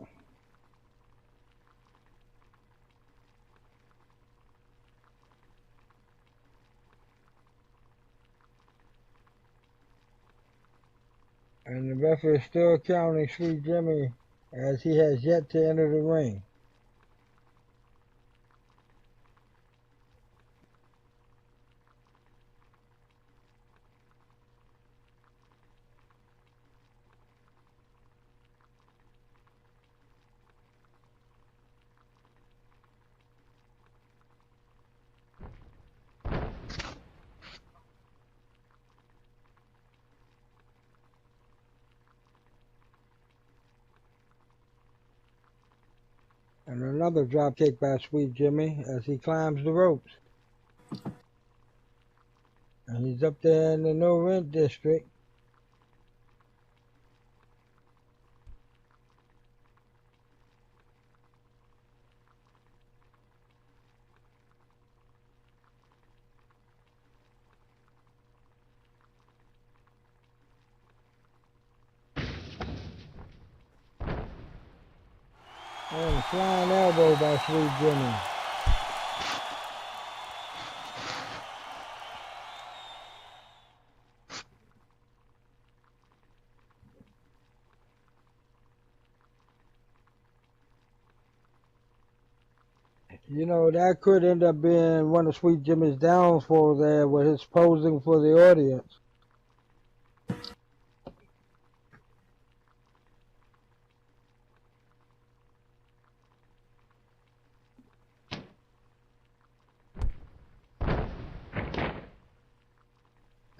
[SPEAKER 1] And the referee is still counting Sweet Jimmy as he has yet to enter the ring. And another drop kick by Sweet Jimmy as he climbs the ropes. And he's up there in the no rent district. And a flying elbow by Sweet Jimmy. You know, that could end up being one of Sweet Jimmy's downfalls there with his posing for the audience.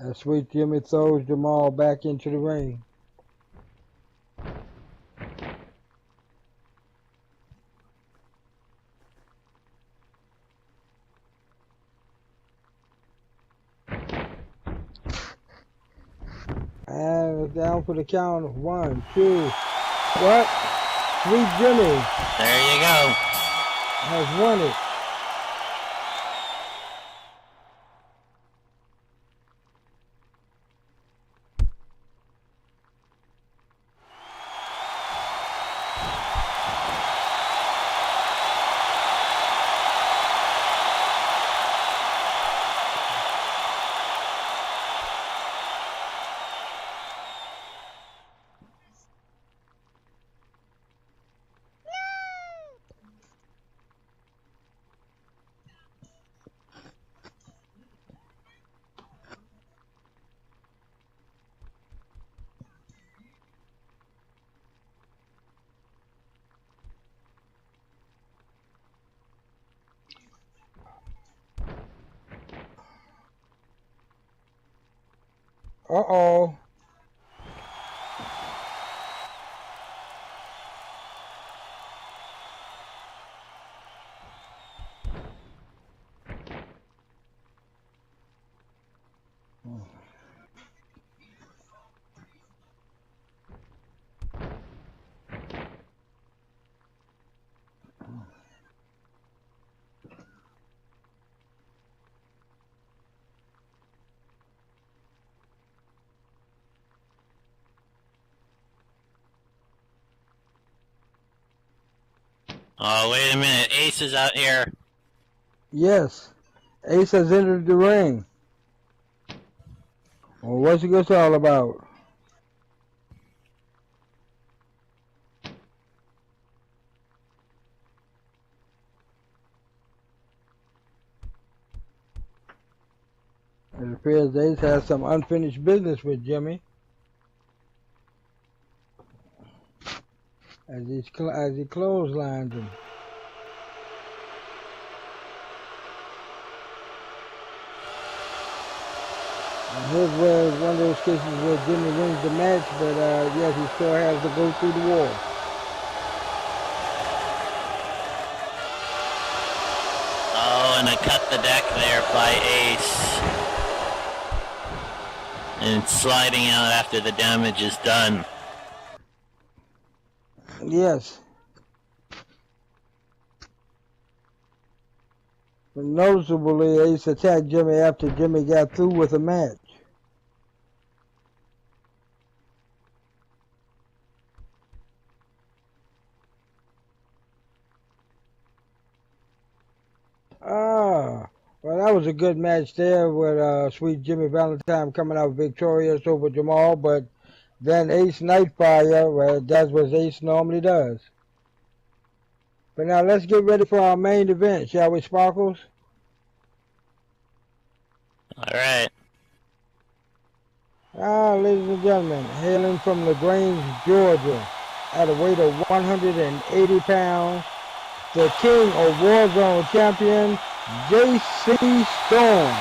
[SPEAKER 1] As Sweet Jimmy throws Jamal back into the ring. And down for the count. 1, 2. What? Sweet Jimmy
[SPEAKER 2] There you go.
[SPEAKER 1] has won it. Uh-oh.
[SPEAKER 2] Oh, wait a minute. Ace is out here.
[SPEAKER 1] Yes. Ace has entered the ring. Well, what's this all about? It appears Ace has some unfinished business with Jimmy. As he clotheslines him. And here's where one of those cases where Jimmy wins the match, but yes, he still has to go through the wall.
[SPEAKER 2] Oh, and I cut the deck there by Ace. And it's sliding out after the damage is done.
[SPEAKER 1] Yes. But noticeably, Ace attacked Jimmy after Jimmy got through with the match. Ah, well, that was a good match there with Sweet Jimmy Valentine coming out victorious over Jamal, but then Ace Nightfire does what Ace normally does. But now let's get ready for our main event, shall we, Sparkles?
[SPEAKER 2] Alright.
[SPEAKER 1] Ladies and gentlemen, hailing from LaGrange, Georgia, at a weight of 180 pounds, the King of Warzone champion, J.C. Storm.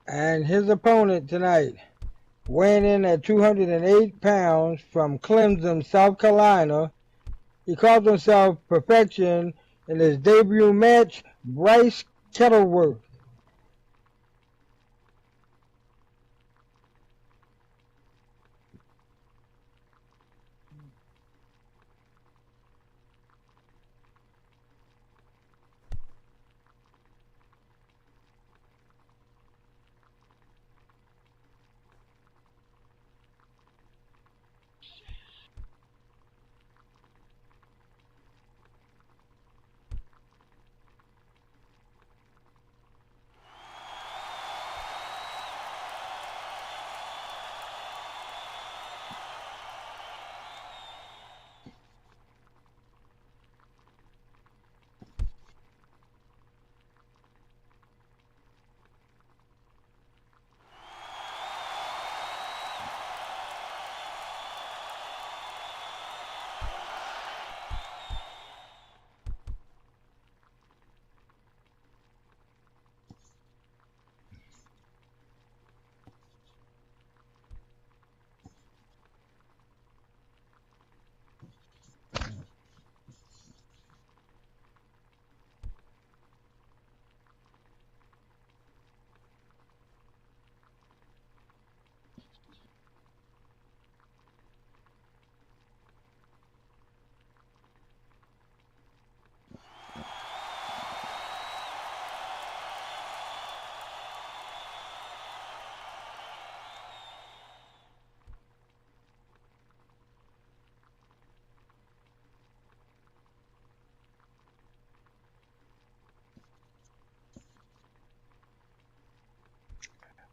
[SPEAKER 1] And his opponent tonight, weighing in at 208 pounds from Clemson, South Carolina, he calls himself Perfection in his debut match, Bryce Kettleworth.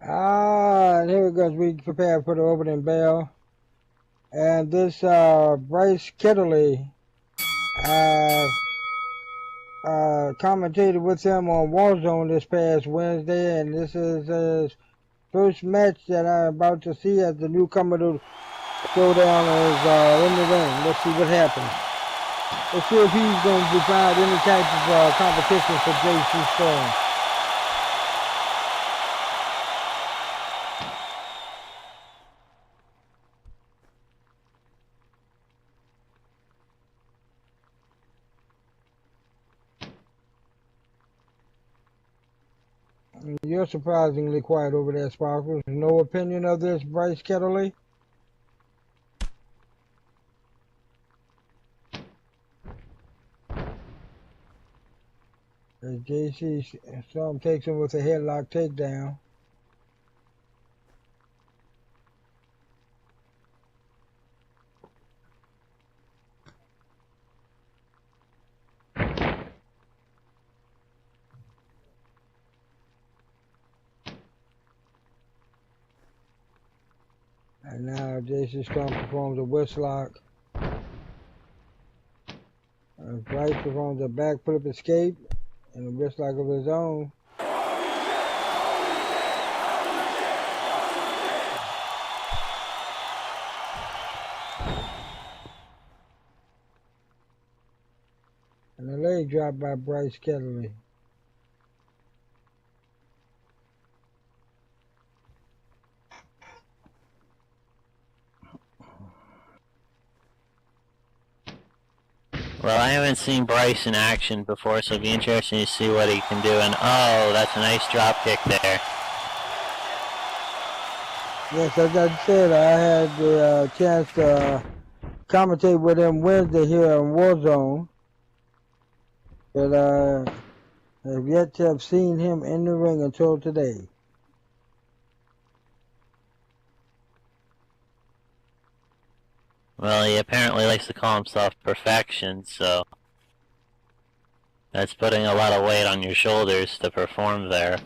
[SPEAKER 1] And here we go as we prepare for the opening bell. And this Bryce Kittley commentated with him on Warzone this past Wednesday, and this is his first match that I'm about to see as the newcomer to Showdown is in the ring. Let's see what happens. Let's see if he's going to provide any type of competition for JC Strong. You're surprisingly quiet over there, Sparkles. No opinion of this, Bryce Kettley? As JC Storm takes him with a headlock takedown. And now JC Storm performs a wrist lock. Bryce performs a backflip escape and a wrist lock of his own. And a leg drop by Bryce Kettley.
[SPEAKER 2] Well, I haven't seen Bryce in action before, so it'll be interesting to see what he can do. And oh, that's a nice drop kick there.
[SPEAKER 1] Yes, as I said, I had the chance to commentate with him Wednesday here in Warzone. But I have yet to have seen him in the ring until today.
[SPEAKER 2] Well, he apparently likes to call himself perfection, so that's putting a lot of weight on your shoulders to perform there.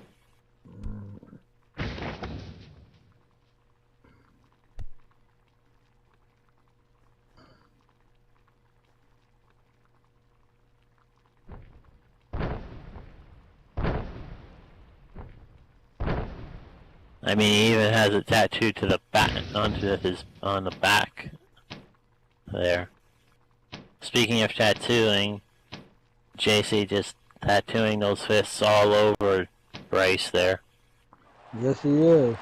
[SPEAKER 2] I mean, he even has a tattoo to the back, on the back there. Speaking of tattooing, JC just tattooing those fists all over Bryce there.
[SPEAKER 1] Yes, he is.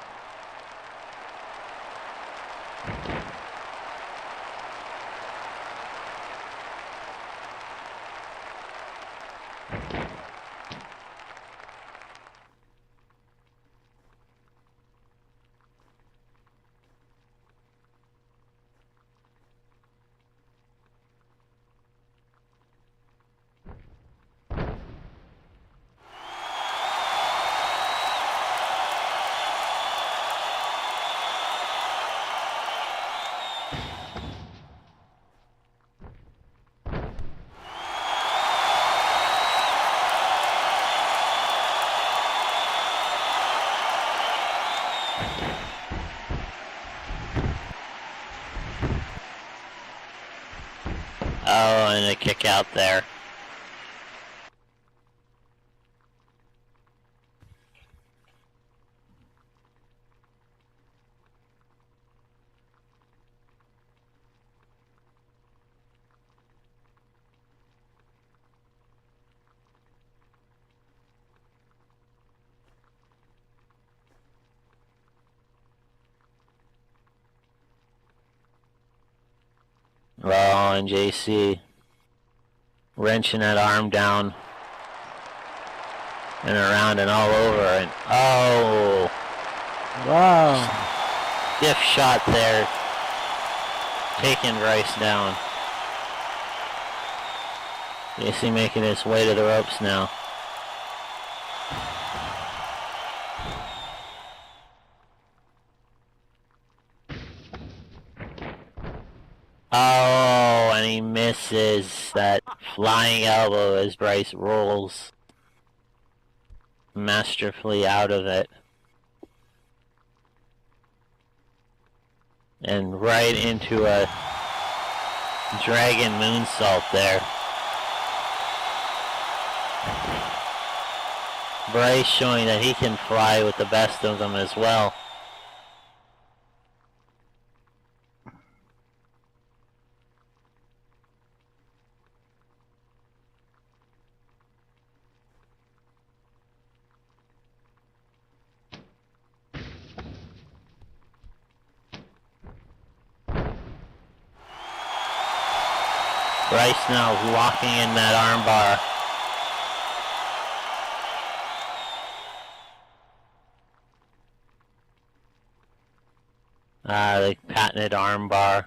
[SPEAKER 2] Oh, and a kick out there. Well, and JC wrenching that arm down and around and all over, and oh,
[SPEAKER 1] Wow.
[SPEAKER 2] stiff shot there, taking Bryce down. JC making his way to the ropes now. Oh, and he misses that flying elbow as Bryce rolls masterfully out of it. And right into a dragon moonsault there. Bryce showing that he can fly with the best of them as well. Bryce now locking in that armbar. The patented armbar.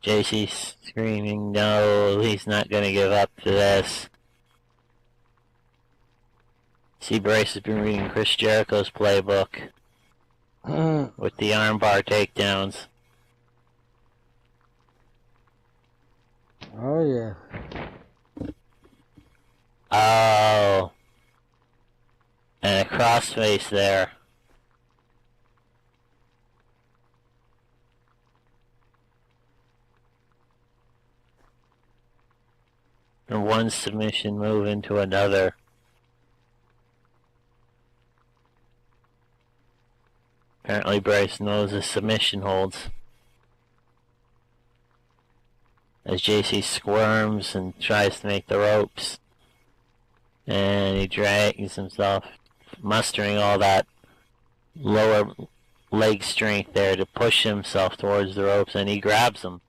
[SPEAKER 2] JC's screaming, no, he's not going to give up to this. See, Bryce has been reading Chris Jericho's playbook with the armbar takedowns.
[SPEAKER 1] Oh, yeah.
[SPEAKER 2] Oh. And a crossface there. And one submission move into another. Apparently Bryce knows his submission holds. As JC squirms and tries to make the ropes. And he drags himself, mustering all that lower leg strength there to push himself towards the ropes, and he grabs them.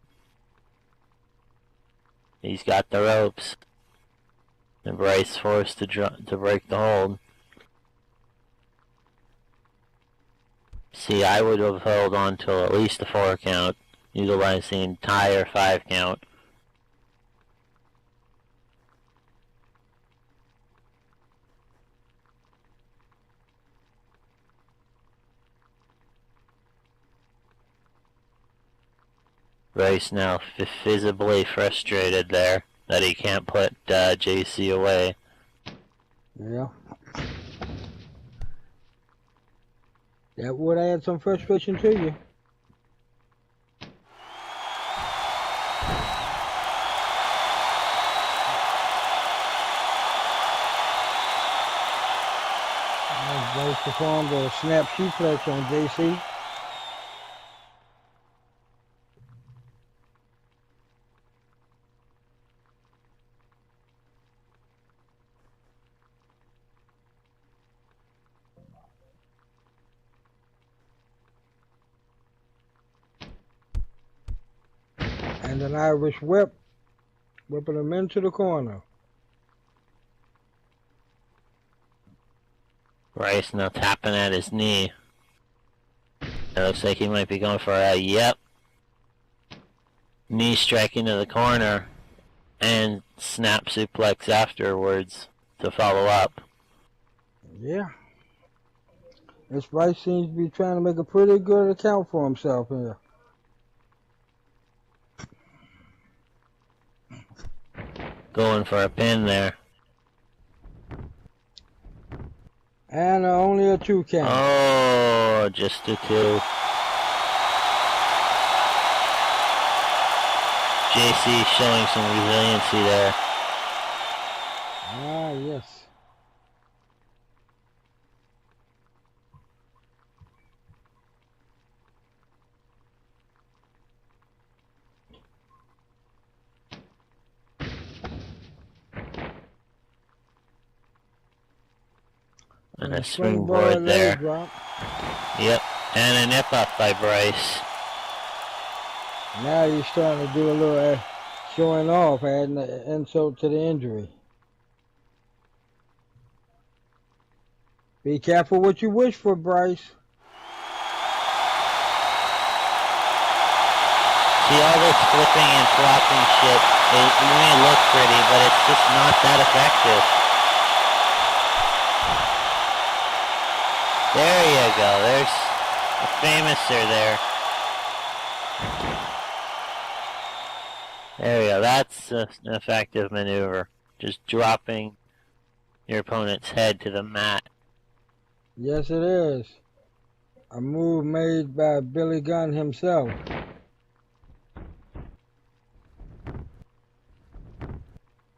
[SPEAKER 2] He's got the ropes. And Bryce forced to break the hold. See, I would have held on till at least the 4 count. Utilize the entire 5 count. Bryce now visibly frustrated there that he can't put JC away.
[SPEAKER 1] Yeah. That would add some frustration to you. Bryce performed a snap suplex on JC. And an Irish whip, whipping him into the corner.
[SPEAKER 2] Bryce now tapping at his knee. It looks like he might be going for a yep. Knee strike into the corner and snap suplex afterwards to follow up.
[SPEAKER 1] Yeah. This Bryce seems to be trying to make a pretty good account for himself here.
[SPEAKER 2] Going for a pin there.
[SPEAKER 1] And only a 2 count.
[SPEAKER 2] Oh, just a 2. JC showing some resiliency there.
[SPEAKER 1] Ah, yes.
[SPEAKER 2] And a springboard there.
[SPEAKER 1] Drop.
[SPEAKER 2] Yep, and a nip up by Bryce.
[SPEAKER 1] Now he's starting to do a little showing off, adding an insult to the injury. Be careful what you wish for, Bryce.
[SPEAKER 2] See, all this flipping and flopping shit, it may look pretty, but it's just not that effective. There you go, there's a famouser there. There we go. That's an effective maneuver. Just dropping your opponent's head to the mat.
[SPEAKER 1] Yes, it is. A move made by Billy Gunn himself.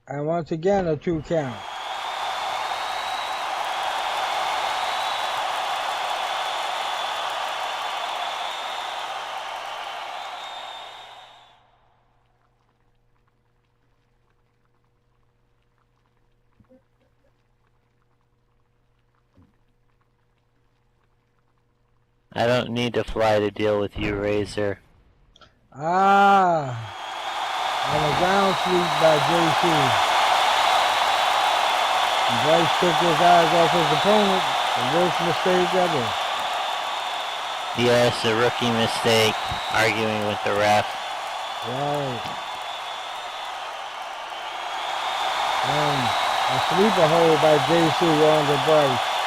[SPEAKER 1] And once again, a 2 count.
[SPEAKER 2] I don't need to fly to deal with you, Razor.
[SPEAKER 1] Ah, and a ground sweep by JC. Bryce took his eyes off his opponent. The worst mistake ever.
[SPEAKER 2] Yes, a rookie mistake, arguing with the ref.
[SPEAKER 1] Right. And a sleeper hold by JC on the Bryce.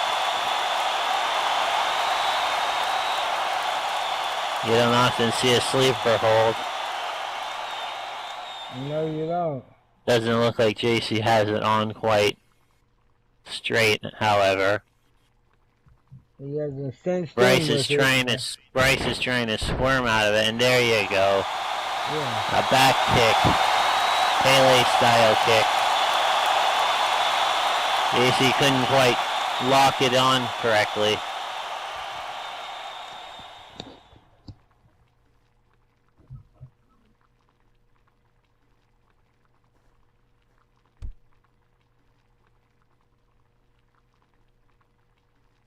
[SPEAKER 2] You don't often see a sleeper hold.
[SPEAKER 1] No, you don't.
[SPEAKER 2] Doesn't look like JC has it on quite straight, however.
[SPEAKER 1] He has a cinched
[SPEAKER 2] Bryce
[SPEAKER 1] in
[SPEAKER 2] is
[SPEAKER 1] with
[SPEAKER 2] trying
[SPEAKER 1] it.
[SPEAKER 2] to squirm out of it, and there you go.
[SPEAKER 1] Yeah.
[SPEAKER 2] A back kick. Pele style kick. JC couldn't quite lock it on correctly.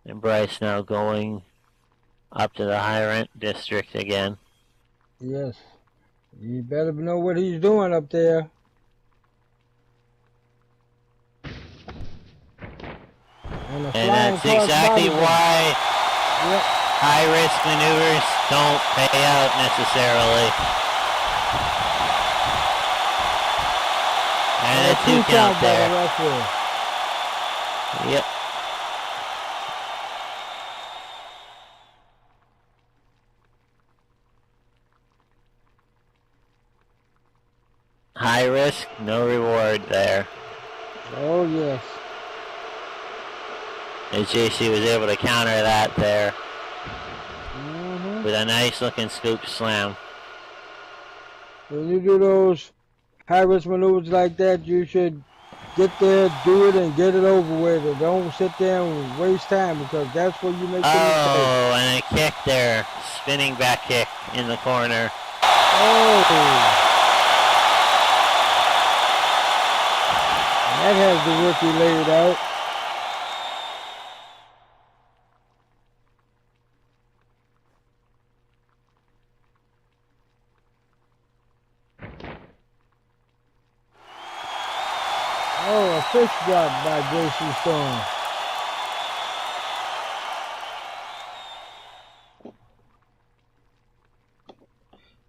[SPEAKER 2] And Bryce now going up to the high rent district again.
[SPEAKER 1] Yes. You better know what he's doing up there. And
[SPEAKER 2] that's exactly why
[SPEAKER 1] Yep.
[SPEAKER 2] high-risk maneuvers don't pay out necessarily. And a 2 count
[SPEAKER 1] by the
[SPEAKER 2] there.
[SPEAKER 1] referee.
[SPEAKER 2] Yep. High risk, no reward there.
[SPEAKER 1] Oh, yes.
[SPEAKER 2] As JC was able to counter that there
[SPEAKER 1] Mm-hmm.
[SPEAKER 2] with a nice looking scoop slam.
[SPEAKER 1] When you do those high-risk maneuvers like that, you should get there, do it, and get it over with. And don't sit there and waste time, because that's where you make the mistake.
[SPEAKER 2] Oh, and a kick there. Spinning back kick in the corner.
[SPEAKER 1] Oh. And that has the rookie laid out. Oh, a fish drop by JC Storm.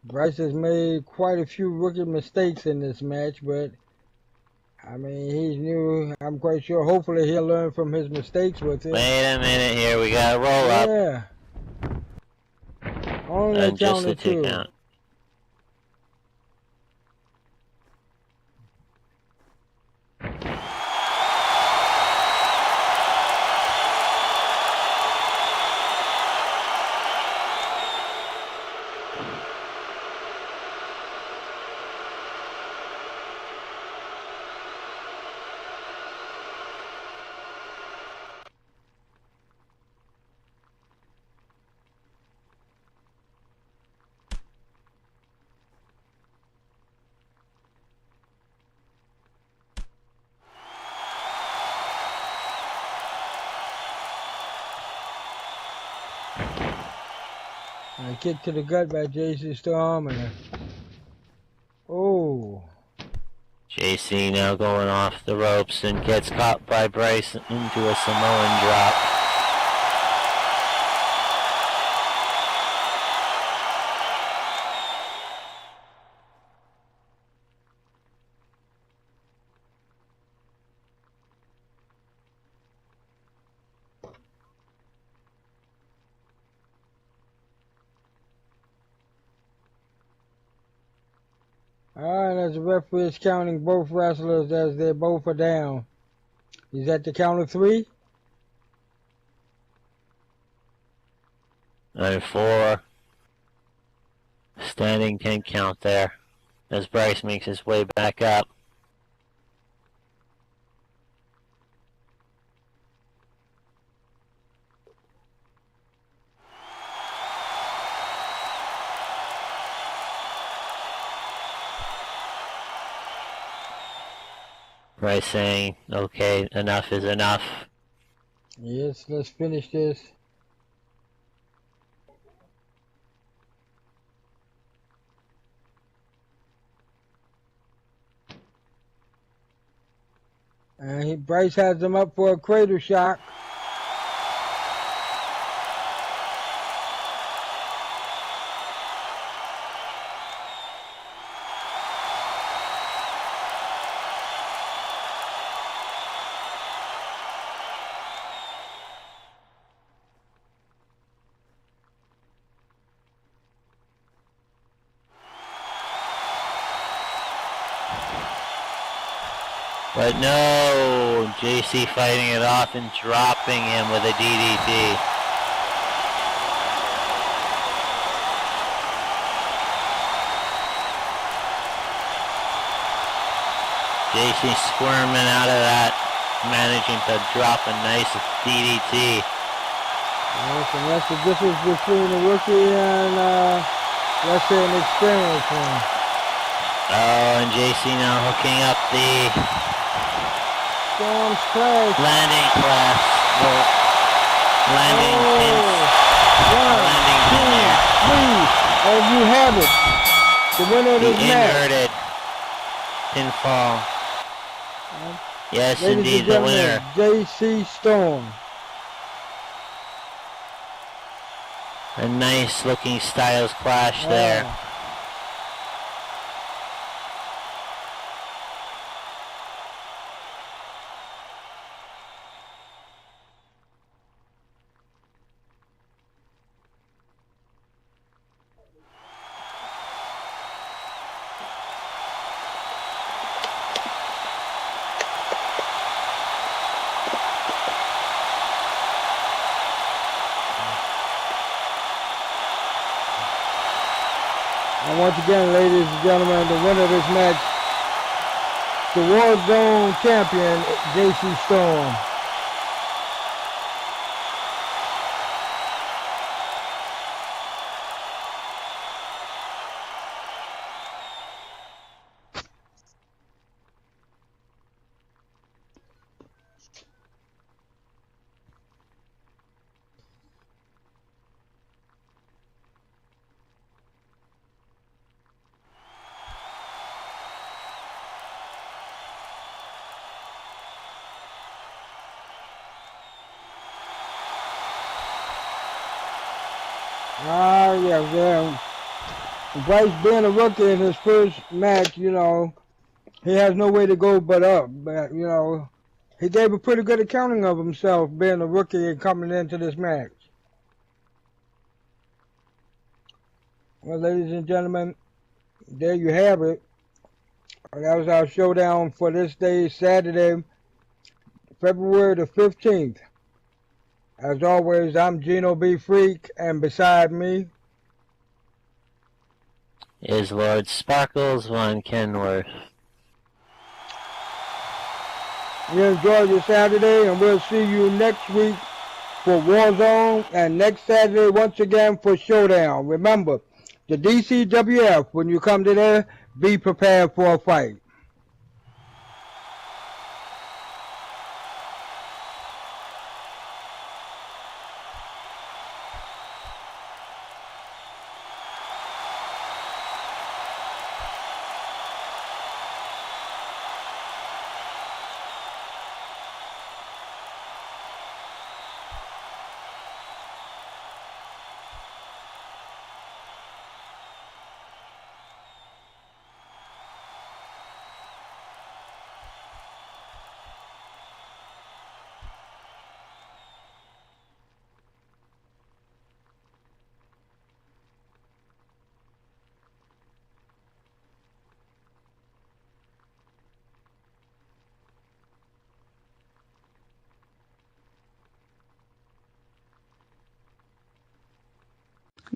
[SPEAKER 1] Bryce has made quite a few rookie mistakes in this match, but I mean, he's new. I'm quite sure. Hopefully, he'll learn from his mistakes with it.
[SPEAKER 2] Wait a minute here. We got to roll up.
[SPEAKER 1] Yeah. Only
[SPEAKER 2] And just a
[SPEAKER 1] counted 2.
[SPEAKER 2] 2 count.
[SPEAKER 1] And a kick to the gut by JC Storm. And oh.
[SPEAKER 2] JC now going off the ropes and gets caught by Bryce into a Samoan drop.
[SPEAKER 1] Alright, as the referee is counting both wrestlers as they both are down. He's at the count of 3.
[SPEAKER 2] And 4. Standing 10 count there as Bryce makes his way back up. Bryce saying, okay, enough is enough.
[SPEAKER 1] Yes, let's finish this. And Bryce has him up for a cradle shock.
[SPEAKER 2] But no, JC fighting it off and dropping him with a DDT. JC squirming out of that, managing to drop a nice DDT.
[SPEAKER 1] Yes, and that's the difference between a rookie and, let's say, an experienced one.
[SPEAKER 2] Oh, and JC now hooking up the
[SPEAKER 1] Storm's clash.
[SPEAKER 2] landing class. Well, landing pin. Landing pin there.
[SPEAKER 1] 3, and you have it. The winner of
[SPEAKER 2] The
[SPEAKER 1] this match.
[SPEAKER 2] inverted pinfall. Yes,
[SPEAKER 1] Ladies
[SPEAKER 2] indeed,
[SPEAKER 1] and
[SPEAKER 2] the
[SPEAKER 1] gentlemen,
[SPEAKER 2] winner.
[SPEAKER 1] JC Storm.
[SPEAKER 2] A nice looking styles clash there.
[SPEAKER 1] And once again, ladies and gentlemen, the winner of this match, the War Zone champion, JC Storm. Yeah. Bryce being a rookie in his first match, you know, he has no way to go but up. But, you know, he gave a pretty good accounting of himself being a rookie and coming into this match. Well, ladies and gentlemen, there you have it. That was our showdown for this day, Saturday, February the 15th. As always, I'm Gino B. Freak, and beside me
[SPEAKER 2] Is Lord Sparkles Von Kenworth.
[SPEAKER 1] you enjoy your Saturday, and we'll see you next week for Warzone, and next Saturday once again for Showdown. Remember, the DCWF, when you come to there, be prepared for a fight.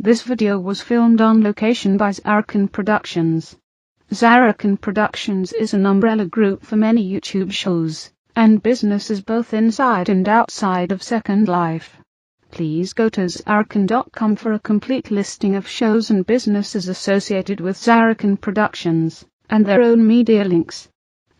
[SPEAKER 9] This video was filmed on location by Zarrakan Productions. Zarrakan Productions is an umbrella group for many YouTube shows and businesses both inside and outside of Second Life. Please go to Zarrakan.com for a complete listing of shows and businesses associated with Zarrakan Productions, and their own media links.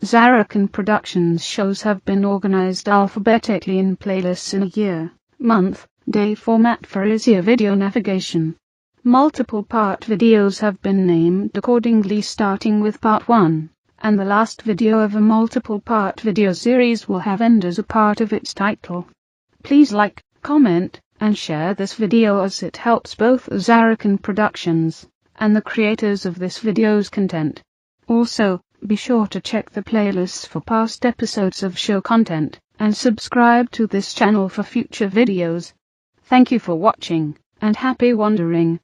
[SPEAKER 9] Zarrakan Productions shows have been organized alphabetically in playlists in a year, month, day format for easier video navigation. Multiple part videos have been named accordingly, starting with part 1, and the last video of a multiple part video series will have end as a part of its title. Please like, comment, and share this video as it helps both Zarrakan Productions and the creators of this video's content. Also, be sure to check the playlists for past episodes of show content, and subscribe to this channel for future videos. Thank you for watching, and happy wandering.